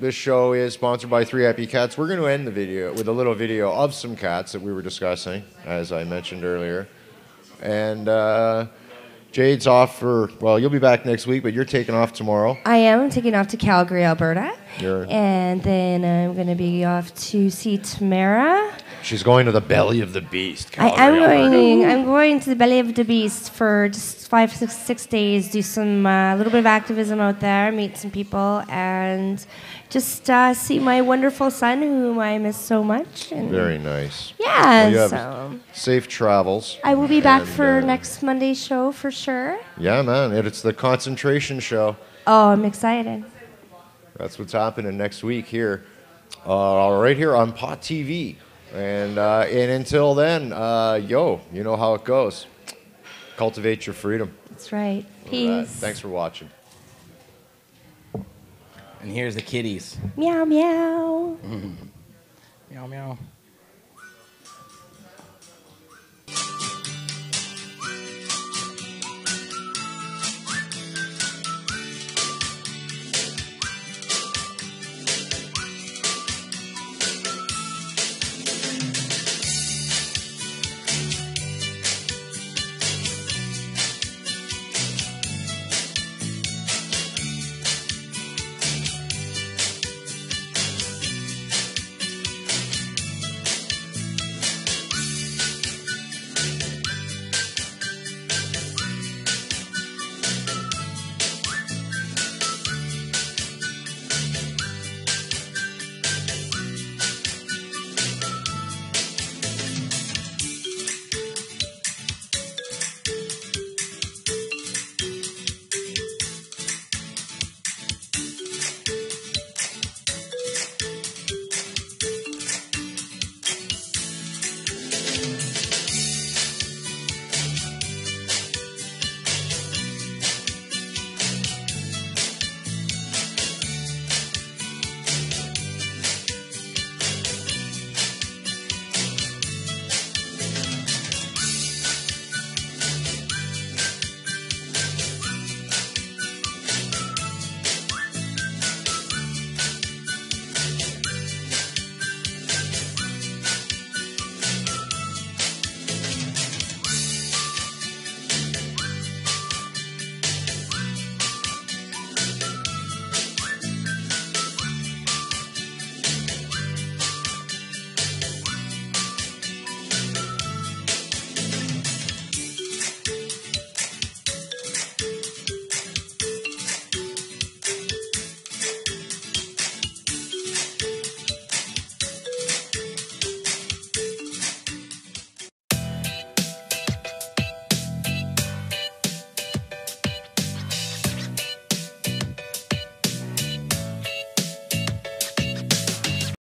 this show is sponsored by 3 Happy Cats, we're going to end the video with a little video of some cats that we were discussing, as I mentioned earlier. And Jade's off for, well, you'll be back next week, but you're taking off tomorrow. I am taking off to Calgary, Alberta. You're... And then I'm going to be off to see Tamara. She's going to the belly of the beast. I'm going to the belly of the beast for just 6 days, do some a little bit of activism out there, meet some people, and just see my wonderful son, whom I miss so much. And very nice. Yeah, well, so safe travels. I will be back for next Monday's show for sure. Yeah, man, it's the concentration show. Oh, I'm excited. That's what's happening next week here, right here on Pot TV. And until then, you know how it goes. Cultivate your freedom. That's right. Peace. Thanks for watching. And here's the kitties. Meow, meow. Meow, meow.